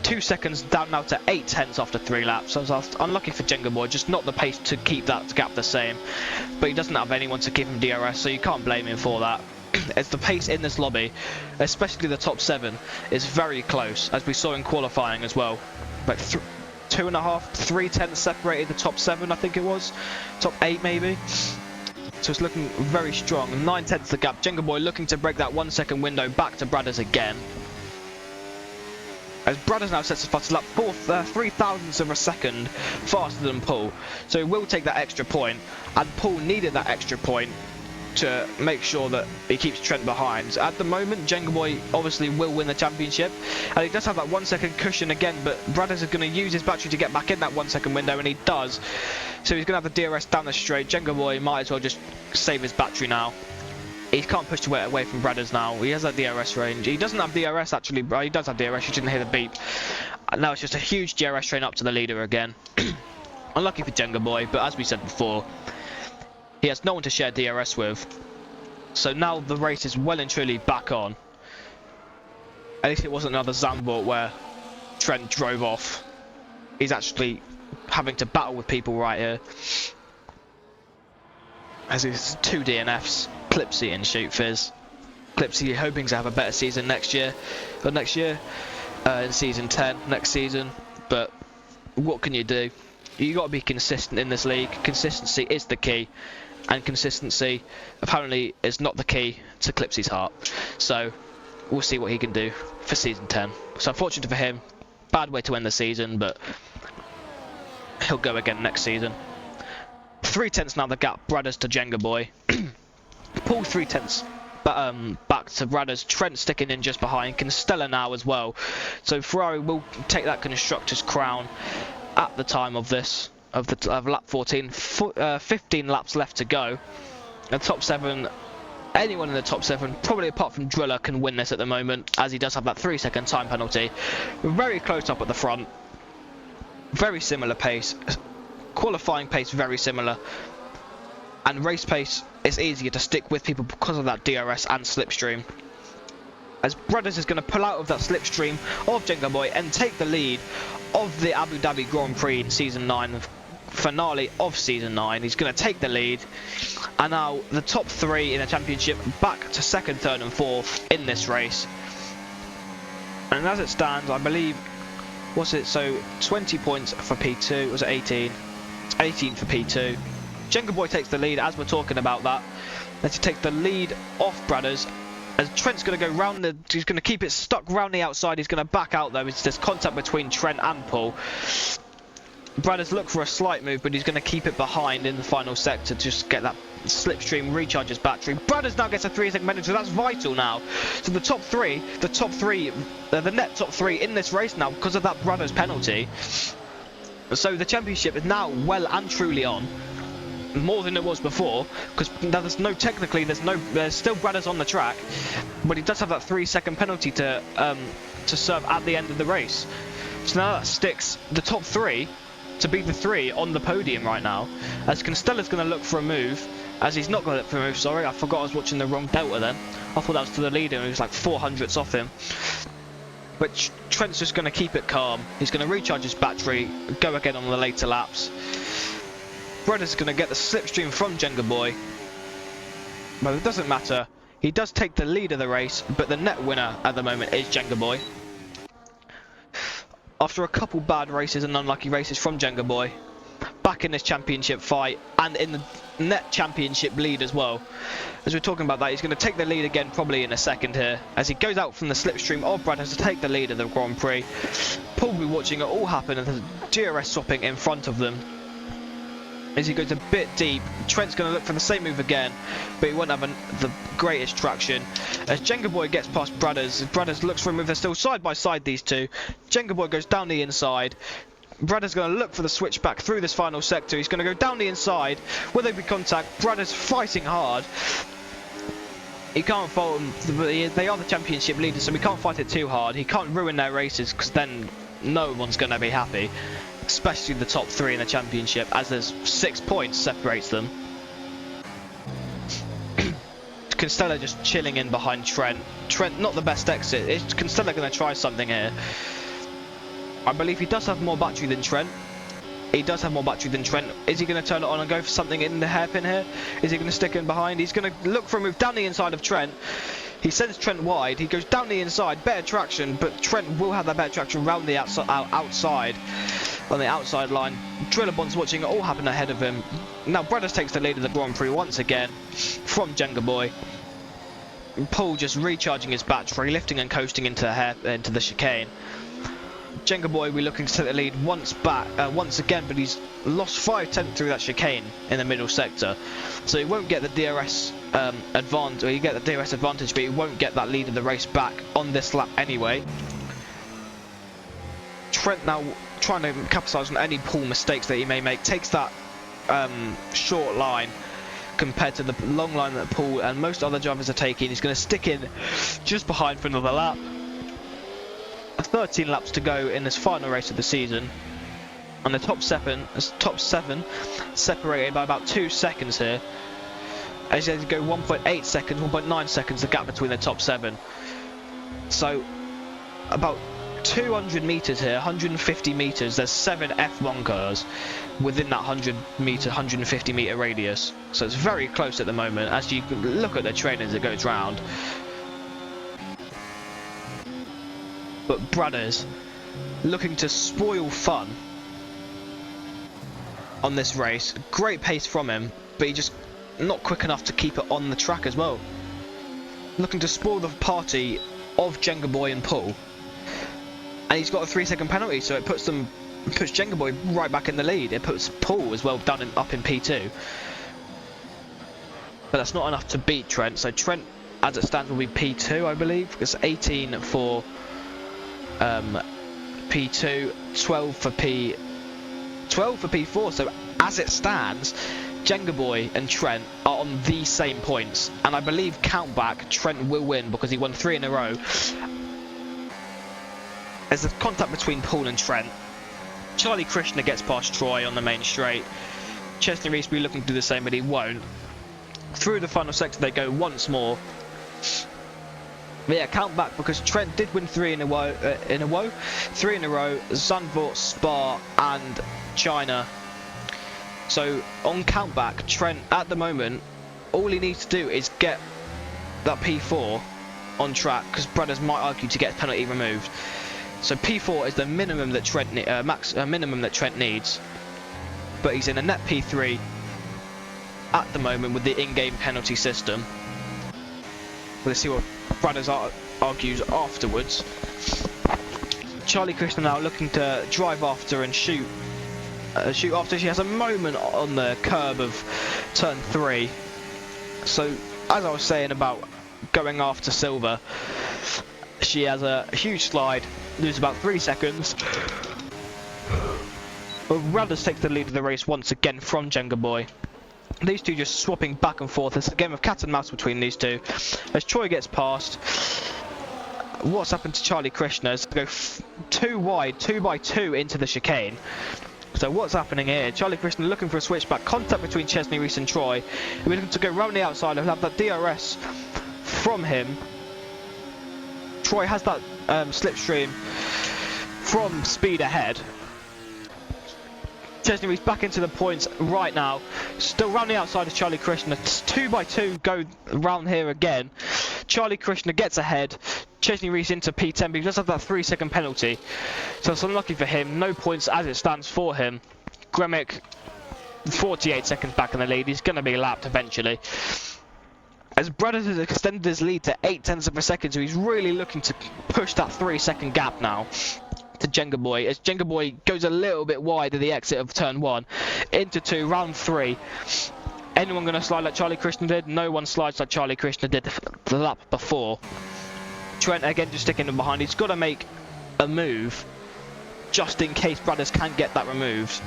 2 seconds down now to 8/10 after 3 laps. So that's unlucky for Jenga Boy, just not the pace to keep that gap the same. But he doesn't have anyone to give him DRS, so you can't blame him for that. As the pace in this lobby, especially the top 7, is very close, as we saw in qualifying as well. Like 2.5, 3/10 separated the top 7, I think it was. Top 8 maybe. So it's looking very strong. 9/10 the gap. Jenga Boy looking to break that 1 second window back to Brothers again. As Brothers now sets the fastest lap, 3 thousandths of a second faster than Paul. So he will take that extra point, and Paul needed that extra point to make sure that he keeps Trent behind. At the moment, Jenga Boy obviously will win the championship, and he does have that 1 second cushion again, but Brothers is going to use his battery to get back in that 1 second window, and he does. So he's going to have the DRS down the straight. Jenga Boy might as well just save his battery now. He can't push away from Brothers now. He has that DRS range. He doesn't have DRS actually, but he does have DRS. You didn't hear the beep. And now it's just a huge DRS train up to the leader again. Unlucky for Jenga Boy, but as we said before, he has no one to share DRS with. So now the race is well and truly back on. At least it wasn't another Zandvoort where Trent drove off. He's actually having to battle with people right here. As it's 2 DNFs, Clipsy and Shoot Fizz. Clipsy hoping to have a better season next year, in season 10 next season. But what can you do? You got to be consistent in this league. Consistency is the key, and consistency apparently is not the key to Clipsy's heart. So we'll see what he can do for season 10. So unfortunate for him, bad way to end the season, but he'll go again next season. 3/10 now the gap, Brothers to Jenga Boy. Paul 3/10 back to Brothers. Trent sticking in just behind. Constella now as well. So Ferrari will take that constructor's crown at the time of this, of lap 14. 15 laps left to go. The top 7, anyone in the top 7, probably apart from Driller, can win this at the moment, as he does have that 3 second time penalty. Very close up at the front. Very similar pace. Qualifying pace very similar, and race pace is easier to stick with people because of that DRS and slipstream. As Brothers is going to pull out of that slipstream of Jenga Boy and take the lead of the Abu Dhabi Grand Prix in season 9, finale of season 9. He's going to take the lead, and now the top 3 in the championship back to 2nd, 3rd and 4th in this race. And as it stands, I believe, what's it, so 20 points for P2, was it 18? 18 for P2. Jenga Boy takes the lead as we're talking about that. Let's take the lead off Brothers. As Trent's going to go round he's going to keep it stuck round the outside. He's going to back out though. It's this contact between Trent and Paul. Brothers look for a slight move, but he's going to keep it behind in the final sector to just get that slipstream, recharge his battery. Brothers now gets a 3 second penalty, so that's vital now. So the top 3, the net top 3 in this race now because of that Brothers penalty. So the championship is now well and truly on, more than it was before, because there's still Brothers on the track, but he does have that 3 second penalty to serve at the end of the race. So now that sticks the top 3 to be the 3 on the podium right now, as Constella's going to look for a move, as he's not going to look for a move, sorry, I forgot I was watching the wrong delta then. I thought that was to the leader and he was like 400ths off him. But Trent's just going to keep it calm. He's going to recharge his battery, go again on the later laps. Brothers going to get the slipstream from Jenga Boy. But it doesn't matter. He does take the lead of the race, but the net winner at the moment is Jenga Boy. After a couple bad races and unlucky races from Jenga Boy, back in this championship fight and in the net championship lead as well. As we're talking about that, he's going to take the lead again probably in a second here, as he goes out from the slipstream of Brothers to take the lead of the Grand Prix. Paul will be watching it all happen and the DRS swapping in front of them. As he goes a bit deep, Trent's going to look for the same move again, but he won't have the greatest traction. As Jenga Boy gets past Brothers, Brothers looks for a move. They're still side by side, these two. Jenga Boy goes down the inside. Brothers going to look for the switch back through this final sector. He's going to go down the inside. Will there be contact? Brothers fighting hard. He can't fault them. They are the championship leaders, so we can't fight it too hard. He can't ruin their races, because then no one's going to be happy. Especially the top three in the championship, as there's 6 points separates them. Constella just chilling in behind Trent. Trent, not the best exit. Is Constella going to try something here? I believe he does have more battery than Trent. He does have more battery than Trent. Is he going to turn it on and go for something in the hairpin here? Is he going to stick in behind? He's going to look for a move down the inside of Trent. He sends Trent wide. He goes down the inside. Better traction, but Trent will have that better traction round the outside. On the outside line. Drillabon's watching it all happen ahead of him. Now Brothers takes the lead of the Grand Prix once again from Jenga Boy. Paul just recharging his battery, lifting and coasting into the chicane. Jenga Boy will be looking to take the lead once again, but he's lost 5/10 through that chicane in the middle sector, so he won't get the DRS advantage. Or you get the DRS advantage, but he won't get that lead of the race back on this lap anyway. Trent now trying to capitalise on any Paul mistakes that he may make. Takes that short line compared to the long line that Paul and most other drivers are taking. He's going to stick in just behind for another lap. 13 laps to go in this final race of the season. And the top seven separated by about 2 seconds here. As they go 1.8 seconds, 1.9 seconds, the gap between the top 7. So about 200 metres here, 150 metres, there's 7 F1 cars within that 150 metre radius. So it's very close at the moment. As you look at the train as it goes round. But Brothers looking to spoil fun on this race. Great pace from him, but he just not quick enough to keep it on the track as well. Looking to spoil the party of Jenga Boy and Paul. And he's got a 3-second penalty, so it puts Jenga Boy right back in the lead. It puts Paul as well up in P2. But that's not enough to beat Trent. So Trent, as it stands, will be P2, I believe. It's 18 for P2, 12 for P4. So as it stands, Jenga Boy and Trent are on the same points, and I believe count back Trent will win because he won 3 in a row. There's a contact between Paul and Trent. Charlie Krishna gets past Troy on the main straight. Chesney Reese will be looking to do the same, but he won't. Through the final sector they go once more. But yeah, count back because Trent did win 3 in a row. 3 in a row. Zandvoort, Spa, and China. So on count back, Trent at the moment, all he needs to do is get that P4 on track, because Brothers might argue to get his penalty removed. So P4 is the minimum that Trent minimum that Trent needs. But he's in a net P3 at the moment with the in-game penalty system. We'll see what Brothers argues afterwards. Charlie Krishna now looking to drive after and shoot after. She has a moment on the curb of turn 3. So as I was saying about going after Silver, she has a huge slide, loses about 3 seconds. But Brothers takes the lead of the race once again from Jenga Boy. These two just swapping back and forth. It's a game of cat and mouse between these two. As Troy gets past, what's happened to Charlie Krishna is to go too wide, 2 by 2 into the chicane. So what's happening here? Charlie Krishna looking for a switchback. Contact between Chesney Reese and Troy. We're looking to go round the outside. He'll have that DRS from him. Troy has that slipstream from speed ahead. Chesney Reese back into the points right now. Still round the outside of Charlie Krishna. 2 by 2 go round here again. Charlie Krishna gets ahead. Chesney Reese into P10, but he does have that 3-second penalty. So it's unlucky for him. No points as it stands for him. Gremick, 48 seconds back in the lead. He's going to be lapped eventually. As Brothers has extended his lead to 0.8 of a second, so he's really looking to push that 3-second gap now to Jenga Boy, as Jenga Boy goes a little bit wide at the exit of turn 1 into 2, round 3. Anyone going to slide like Charlie Krishna did? No one slides like Charlie Krishna did the lap before. Trent again just sticking him behind. He's got to make a move just in case Brothers can get that removed.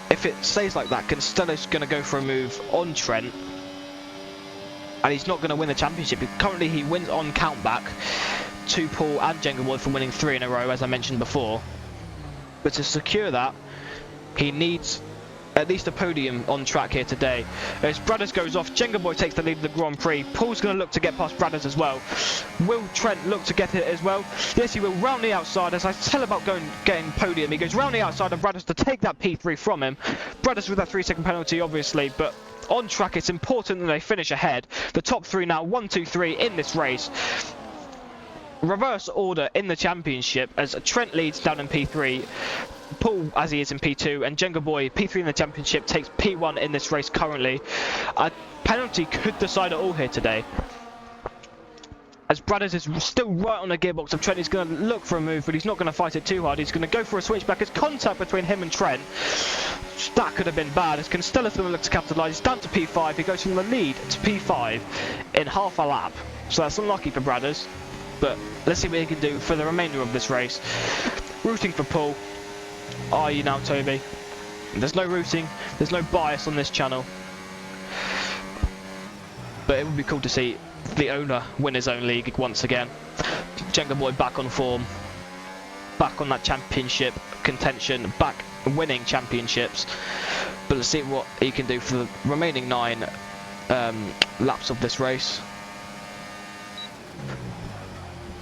If it stays like that, Constella's going to go for a move on Trent, and he's not going to win the championship. Currently he wins on countback to Paul and Jenga Boy for winning 3 in a row, as I mentioned before. But to secure that, he needs at least a podium on track here today. As Brothers goes off, Jenga Boy takes the lead of the Grand Prix. Paul's going to look to get past Brothers as well. Will Trent look to get it as well? Yes, he will, round the outside. As I tell about getting podium, he goes round the outside of Brothers to take that P3 from him. Brothers with that 3-second penalty, obviously, but on track it's important that they finish ahead. The top 3 now, 1, 2, 3 in this race. Reverse order in the championship as Trent leads down in P3, Paul as he is in P2, and Jenga Boy P3 in the championship takes P1 in this race currently. A penalty could decide it all here today, as Brothers is still right on the gearbox of Trent. He's going to look for a move, but he's not going to fight it too hard. He's going to go for a switchback. It's contact between him and Trent. That could have been bad, as Constella's going to look to capitalise. He's down to P5. He goes from the lead to P5 in half a lap, so that's unlucky for Brothers. But let's see what he can do for the remainder of this race. Rooting for Paul. Are you now, Toby? There's no rooting, there's no bias on this channel. But it would be cool to see the owner win his own league once again. Jenga Boy back on form. Back on that championship contention. Back winning championships. But let's see what he can do for the remaining 9 laps of this race.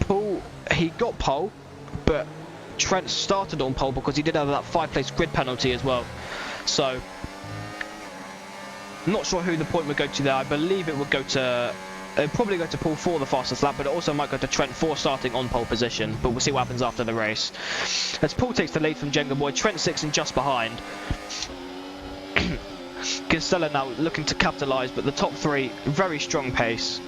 Paul, he got pole, but Trent started on pole because he did have that 5-place grid penalty as well. So, not sure who the point would go to there. I believe it would go to, it'd probably go to Paul for the fastest lap, but it also might go to Trent for starting on pole position. But we'll see what happens after the race. As Paul takes the lead from Jenga Boy, Trent 6 and just behind. Gisela now looking to capitalise, but the top 3, very strong pace.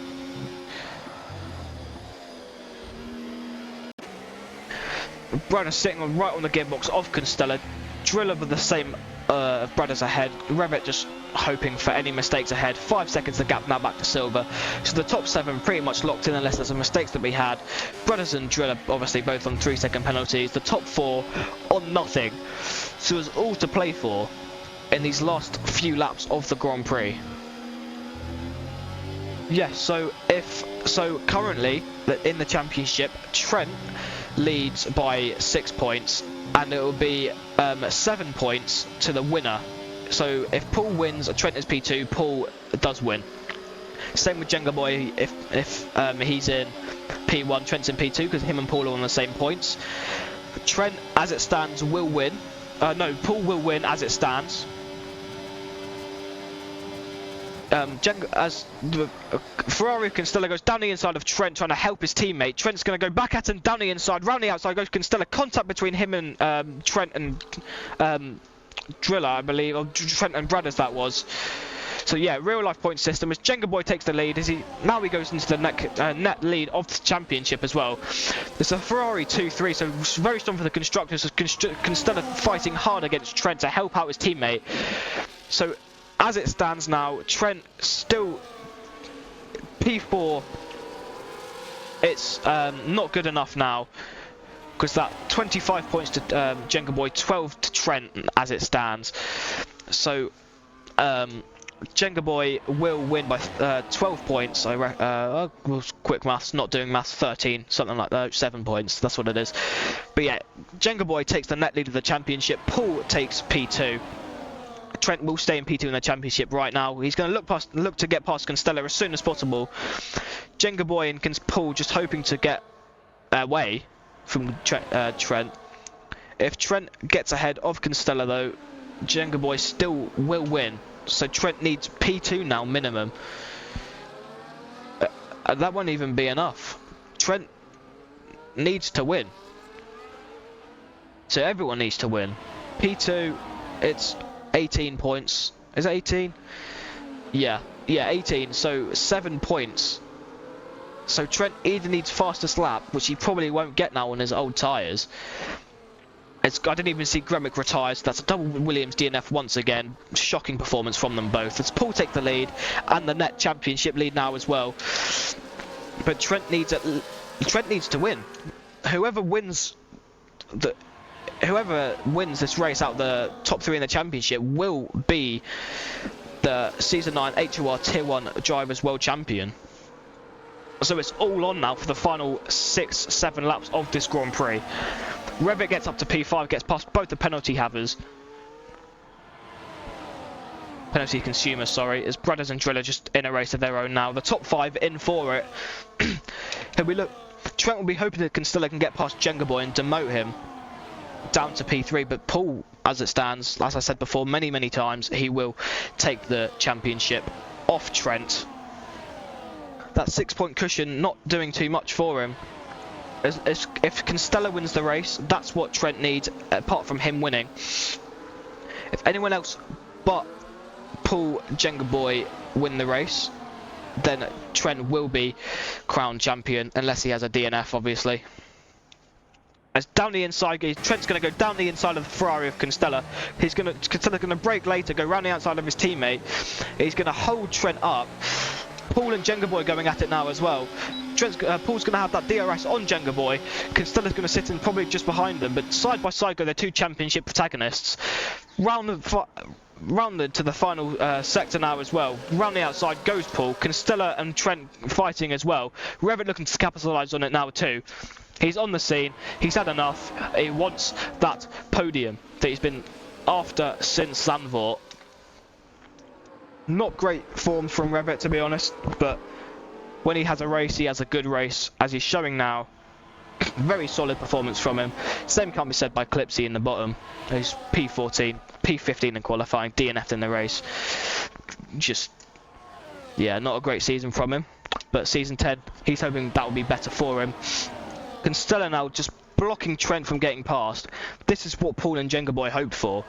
Brothers sitting right on the gearbox of Constella. Driller with the same Brothers ahead. Revit just hoping for any mistakes ahead. 5 seconds the gap now back to Silver. So the top 7 pretty much locked in unless there's some mistakes that we had. Brothers and Driller obviously both on 3-second penalties. The top 4 on nothing. So it's all to play for in these last few laps of the Grand Prix. Yes, so currently in the championship, Trent leads by 6 points, and it will be 7 points to the winner. So if Paul wins, Trent is P2, Paul does win. Same with Jenga Boy. If he's in P1, Trent's in P2 because him and Paul are on the same points. Trent, as it stands, will win. No, Paul will win as it stands. As the Ferrari Constella goes down the inside of Trent, trying to help his teammate. Trent's going to go back at him down the inside, round the outside goes Constella. Contact between him and Trent and Driller, I believe, or Trent and Brothers that was. So yeah, real life point system as Jenga Boy takes the lead. He goes into the net lead of the championship as well. It's a Ferrari 2-3, so very strong for the constructors. Constella fighting hard against Trent to help out his teammate. So as it stands now, Trent still P4. It's not good enough now, because that 25 points to Jenga Boy, 12 to Trent as it stands. So Jenga Boy will win by 12 points. Quick maths, not doing maths, 13, something like that, 7 points, that's what it is. But yeah, Jenga Boy takes the net lead of the championship. Paul takes P2. Trent will stay in P2 in the championship right now. He's going to look to get past Constella as soon as possible. Jenga Boy and Paul just hoping to get away from Trent. If Trent gets ahead of Constella though, Jenga Boy still will win. So Trent needs P2 now minimum. That won't even be enough. Trent needs to win. So everyone needs to win. P2, it's 18 points. Is it 18? Yeah, 18. So 7 points. So Trent either needs fastest lap, which he probably won't get now on his old tyres. I didn't even see Gremick retires. That's a double Williams DNF once again. Shocking performance from them both. As Paul take the lead and the net championship lead now as well. But Trent needs to win. Whoever wins this race out the top 3 in the championship will be the Season 9 HOR Tier 1 Drivers World Champion. So it's all on now for the final 6-7 laps of this Grand Prix. Revit gets up to P5, gets past both the penalty havers. Penalty consumers, sorry. As Brothers and Driller just in a race of their own now. The top 5 in for it. Here we look. Trent will be hoping that Constella can get past Jenga Boy and demote him down to P3. But Paul, as it stands, as I said before many times, he will take the championship off Trent. That 6-point cushion not doing too much for him. If Constella wins the race, that's what Trent needs, apart from him winning. If anyone else but Paul Jenga Boy win the race, then Trent will be crowned champion, unless he has a DNF, obviously. As down the inside, Trent's going to go down the inside of the Ferrari of Constella. Constella's going to brake later, go round the outside of his teammate. He's going to hold Trent up. Paul and Jenga Boy going at it now as well. Paul's going to have that DRS on Jenga Boy. Constella's going to sit in probably just behind them, but side by side go their 2 championship protagonists. Rounded to the final sector now as well. Round the outside goes Paul. Constella and Trent fighting as well. Revit looking to capitalise on it now too. He's on the scene. He's had enough. He wants that podium that he's been after since Zandvoort. Not great form from Revit, to be honest, but when he has a race, he has a good race, as he's showing now. Very solid performance from him. Same can't be said by Clipsy in the bottom. He's P14, P15 in qualifying, DNF'd in the race. Just, yeah, not a great season from him. But season 10, he's hoping that will be better for him. Constella now just blocking Trent from getting past. This is what Paul and Jenga Boy hoped for.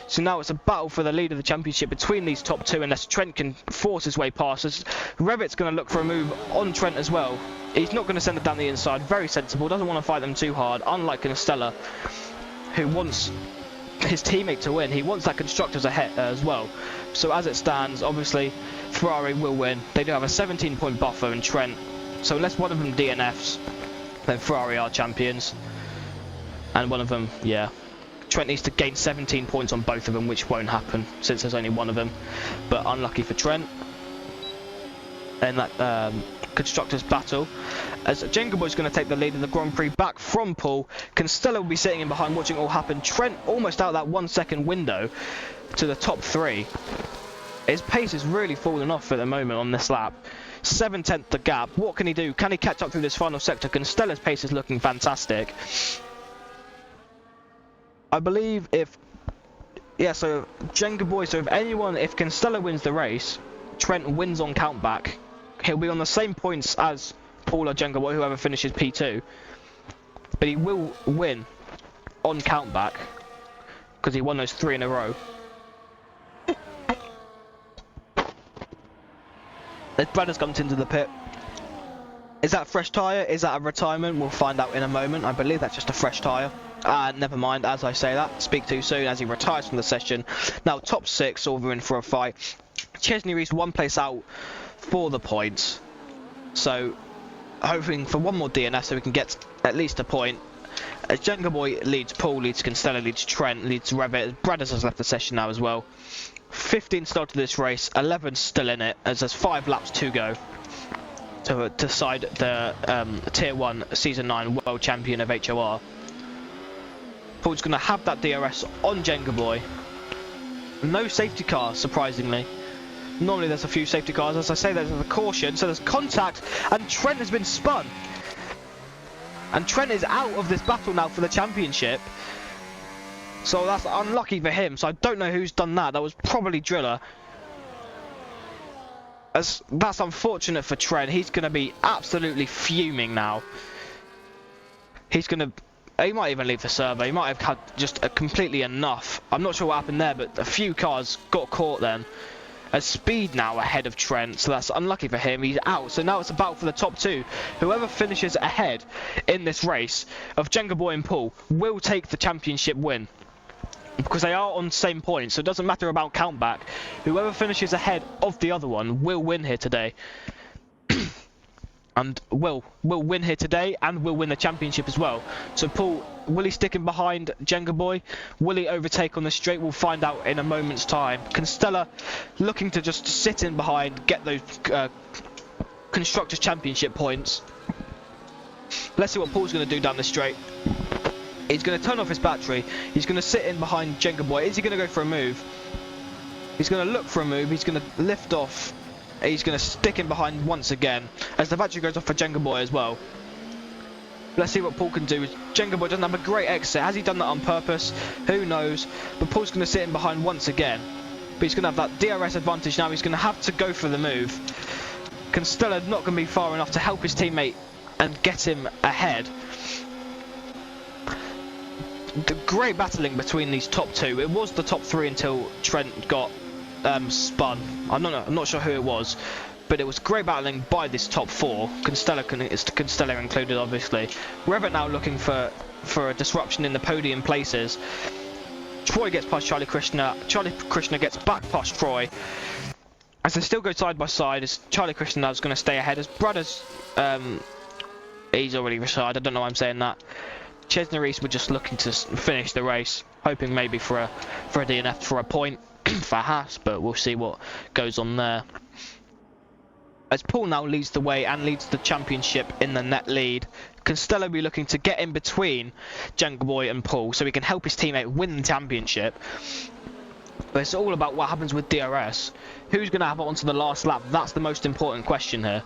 So now it's a battle for the lead of the championship between these top 2, unless Trent can force his way past us. Revit's going to look for a move on Trent as well. He's not going to send it down the inside. Very sensible. Doesn't want to fight them too hard. Unlike Constella, who wants his teammate to win. He wants that constructors ahead as well. So as it stands, obviously, Ferrari will win. They do have a 17-point buffer in Trent. So unless one of them DNFs, then Ferrari are champions. And one of them, yeah. Trent needs to gain 17 points on both of them, which won't happen since there's only one of them. But unlucky for Trent. And that constructors battle, as Jenga Boy's going to take the lead in the Grand Prix back from Paul. Constella will be sitting in behind watching it all happen. Trent almost out that 1 second window to the top 3. His pace is really falling off at the moment on this lap. 7/10 the gap. What can he do? Can he catch up through this final sector? Constella's pace is looking fantastic. I believe so Jenga Boy, so if Constella wins the race, Trent wins on countback. He'll be on the same points as Paul or Jenga Boy, whoever finishes P2. But he will win on countback, because he won those 3 in a row. His brother's come into the pit. Is that a fresh tyre? Is that a retirement? We'll find out in a moment. I believe that's just a fresh tyre. Never mind, as I say that. Speak too soon as he retires from the session. Now, top 6, all in for a fight. Chesney Reese 1 place out for the points. So, hoping for one more DNS so we can get at least a point. As Jenga Boy leads Paul, leads Constella, leads Trent, leads Revit. Bradders has left the session now as well. 15 started this race, 11 still in it, as there's 5 laps to go to decide the Tier 1 Season 9 World Champion of HOR. Paul's going to have that DRS on Jenga Boy. No safety car, surprisingly. Normally there's a few safety cars. As I say, there's a caution, so there's contact, and Trent has been spun. And Trent is out of this battle now for the championship. So that's unlucky for him. So I don't know who's done that. That was probably Driller. As that's unfortunate for Trent. He's going to be absolutely fuming now. He's going to... He might even leave the server. He might have had just completely enough. I'm not sure what happened there, but a few cars got caught then. As Speed now ahead of Trent, so that's unlucky for him. He's out. So now it's about for the top two. Whoever finishes ahead in this race of Jenga Boy and Paul will take the championship win. Because they are on the same point, so it doesn't matter about countback. Whoever finishes ahead of the other one will win here today. And will win here today and will win the championship as well. So Paul, will he stick in behind Jenga Boy? Will he overtake on the straight? We'll find out in a moment's time. Constella looking to just sit in behind, get those Constructors Championship points. Let's see what Paul's going to do down the straight. He's going to turn off his battery. He's going to sit in behind Jenga Boy. Is he going to go for a move? He's going to look for a move. He's going to lift off. He's going to stick in behind once again as the battery goes off for Jenga Boy as well. Let's see what Paul can do. Jenga Boy doesn't have a great exit. Has he done that on purpose? Who knows? But Paul's going to sit in behind once again. But he's going to have that DRS advantage now. He's going to have to go for the move. Constella's not going to be far enough to help his teammate and get him ahead. The great battling between these top two. It was the top three until Trent got spun. I'm not sure who it was, but it was great battling by this top four. Constella included, obviously. Revit now looking for a disruption in the podium places. Troy gets past Charlie Krishna. Charlie Krishna gets back past Troy. As they still go side by side, as Charlie Krishna now is going to stay ahead. As brothers, he's already retired. I don't know why I'm saying that. Chesney Reese were just looking to finish the race, hoping maybe for a DNF for a point for Haas, but we'll see what goes on there. As Paul now leads the way and leads the championship in the net lead, Constello will be looking to get in between Jenga Boy and Paul so he can help his teammate win the championship. But it's all about what happens with DRS. Who's going to have it onto the last lap? That's the most important question here.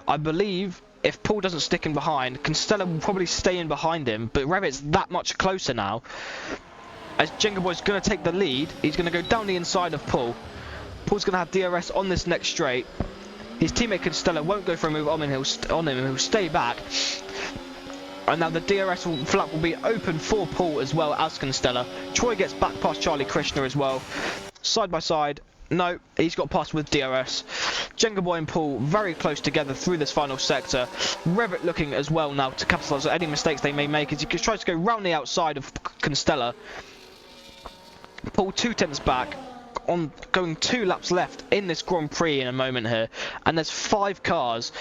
I believe if Paul doesn't stick in behind, Constello will probably stay in behind him, but Revit's that much closer now. As Jenga Boy's going to take the lead, he's going to go down the inside of Paul. Paul's going to have DRS on this next straight. His teammate Constello won't go for a move on him, he'll stay back. And now the DRS flap will be open for Paul as well as Constello. Troy gets back past Charlie Krishna as well. Side by side. No, he's got past with DRS. Jenga Boy and Paul very close together through this final sector. Revit looking as well now to capitalise on any mistakes they may make as he tries to go round the outside of Constello. Paul 2 tenths back, on going 2 laps left in this Grand Prix in a moment here, and there's 5 cars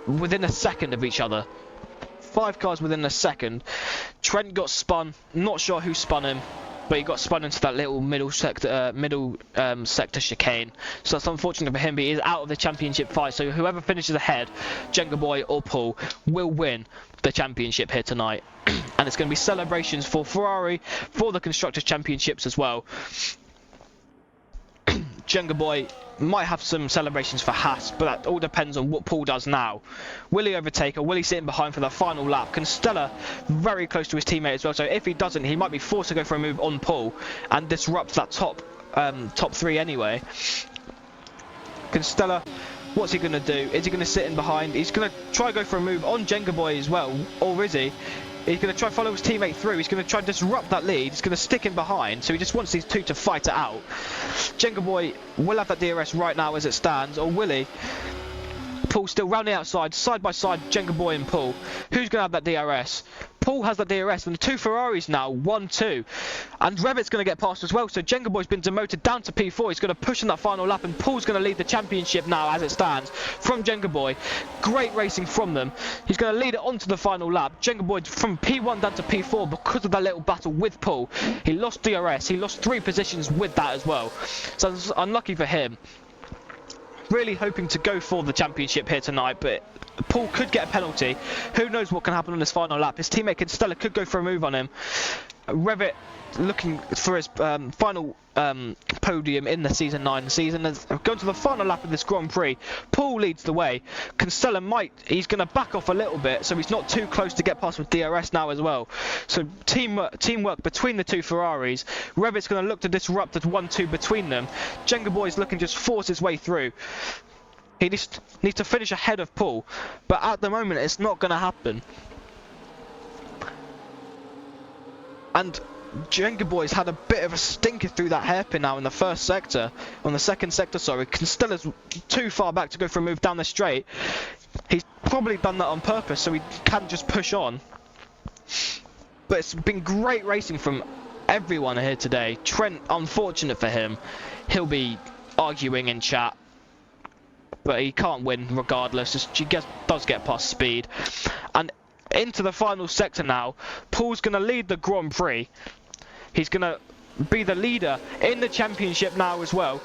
within a second of each other. 5 cars within a second. Trent got spun, not sure who spun him, but he got spun into that little middle sector chicane. So that's unfortunate for him, but he is out of the championship fight. So whoever finishes ahead, Jenga Boy or Paul, will win the championship here tonight. And it's going to be celebrations for Ferrari, for the Constructors' Championships as well. Jenga Boy might have some celebrations for Haas, but that all depends on what Paul does now. Will he overtake or will he sit in behind for the final lap? Constella very close to his teammate as well, so if he doesn't, he might be forced to go for a move on Paul and disrupt that top 3 anyway. Constella, what's he going to do? Is he going to sit in behind? He's going to try to go for a move on Jenga Boy as well, or is he? He's going to try to follow his teammate through. He's going to try to disrupt that lead. He's going to stick in behind. So he just wants these two to fight it out. Jenga Boy will have that DRS right now as it stands, or will he? Paul still round the outside, side by side, Jenga Boy and Paul. Who's going to have that DRS? Paul has that DRS, and the 2 Ferraris now, 1-2. And Revit's going to get past as well, so Jenga Boy's been demoted down to P4. He's going to push in that final lap, and Paul's going to lead the championship now as it stands from Jenga Boy. Great racing from them. He's going to lead it on to the final lap. Jenga Boy from P1 down to P4 because of that little battle with Paul. He lost DRS. He lost 3 positions with that as well. So it's unlucky for him. Really hoping to go for the championship here tonight, but Paul could get a penalty. Who knows what can happen on this final lap? His teammate Constella could go for a move on him. Revit looking for his final podium in the Season 9 season. As going to the final lap of this Grand Prix, Paul leads the way. Constella he's going to back off a little bit, so he's not too close to get past with DRS now as well. So teamwork between the two Ferraris. Revit's going to look to disrupt the 1-2 between them. Jenga Boy's looking to just force his way through. He needs to finish ahead of Paul, but at the moment it's not going to happen. And Jenga Boy's had a bit of a stinker through that hairpin now in the second sector, sorry. Constella's too far back to go for a move down the straight. He's probably done that on purpose so he can just push on. But it's been great racing from everyone here today. Trent, unfortunate for him, he'll be arguing in chat, but he can't win regardless. He does get past speed. And into the final sector now. Paul's going to lead the Grand Prix. He's going to be the leader in the championship now as well.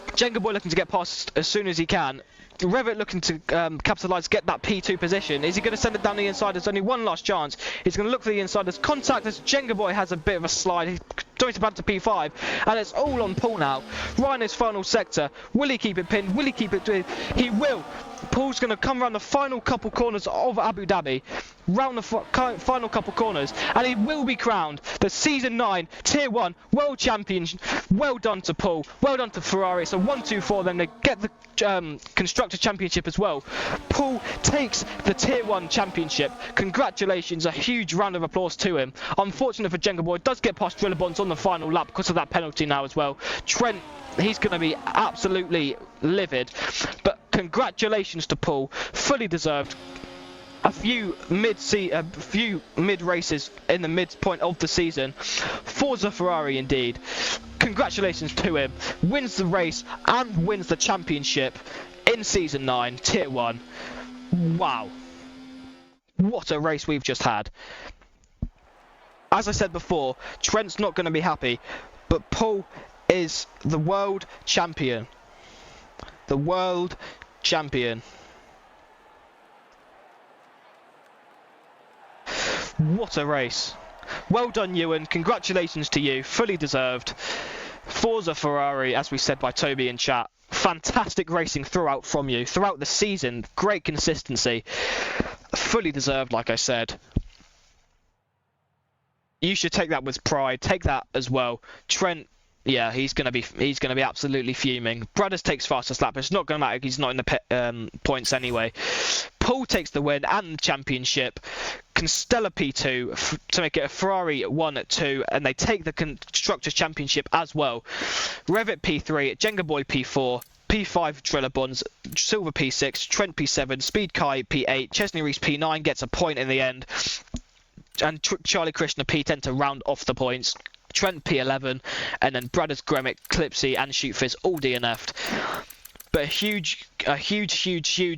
Jenga Boy looking to get past as soon as he can. Revit looking to capitalise, get that P2 position. Is he going to send it down the inside? There's only one last chance. He's going to look for the inside. There's contact as Jenga Boy has a bit of a slide. He's going to back to P5. And it's all on Paul now. Right in his final sector. Will he keep it pinned? Will he keep it? He will. Paul's going to come around the final couple corners of Abu Dhabi. Round the final couple corners. And he will be crowned the Season 9 Tier 1 World Champion. Well done to Paul. Well done to Ferrari. It's a 1-2 for them. They get the Constructor Championship as well. Paul takes the Tier 1 Championship. Congratulations. A huge round of applause to him. Unfortunate for Jenga Boy. Does get past Driller Bonds on the final lap because of that penalty now as well. Trent, he's going to be absolutely livid. But congratulations to Paul. Fully deserved. A few mid races in the midpoint of the season. Forza Ferrari indeed. Congratulations to him. Wins the race and wins the championship in Season 9 Tier 1. Wow. What a race we've just had. As I said before, Trent's not going to be happy, but Paul is the world champion. The world champion. What a race. Well done, Ewan. Congratulations to you. Fully deserved. Forza Ferrari, as we said by Toby in chat. Fantastic racing throughout from you. Throughout the season. Great consistency. Fully deserved, like I said. You should take that with pride. Take that as well. Trent, yeah, he's gonna be absolutely fuming. Brothers takes fastest lap. It's not gonna matter. He's not in the points anyway. Paul takes the win and the championship. Constella P2 to make it a Ferrari 1-2, and they take the Constructors Championship as well. Revit P3, Jenga Boy P4, P5 Driller Bonds, Silver P6, Trent P7, Speed Kai P8, Chesney Reese P9 gets a point in the end, and Charlie Krishna P10 to round off the points. Trent P11, and then Brothers Gremick, Clipsy, and Shootfizz all DNF'd. But a huge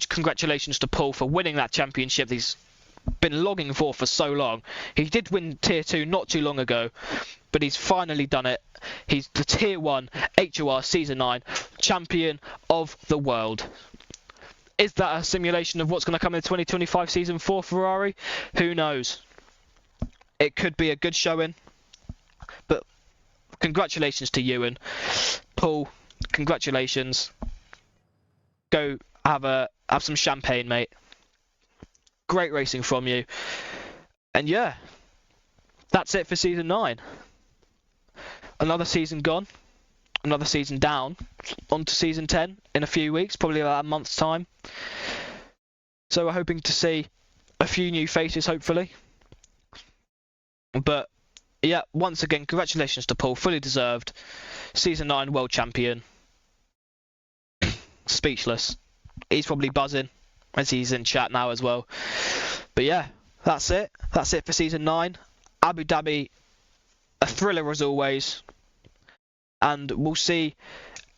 congratulations to Paul for winning that championship he's been longing for so long. He did win Tier 2 not too long ago, but he's finally done it. He's the Tier 1 HOR Season 9 champion of the world. Is that a simulation of what's going to come in the 2025 season for Ferrari? Who knows? It could be a good showing, but congratulations to Ewan. Paul, congratulations. Go have some champagne, mate. Great racing from you. And yeah, that's it for Season 9. Another season gone. Another season down. On to Season 10 in a few weeks, probably about a month's time. So we're hoping to see a few new faces, hopefully. But yeah, once again, congratulations to Paul. Fully deserved. Season 9 world champion. Speechless. He's probably buzzing as he's in chat now as well. But yeah, that's it. That's it for Season 9. Abu Dhabi, a thriller as always. And we'll see.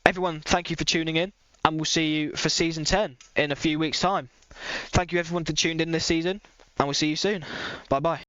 Everyone, thank you for tuning in. And we'll see you for Season 10 in a few weeks' time. Thank you everyone for tuning in this season. And we'll see you soon. Bye-bye.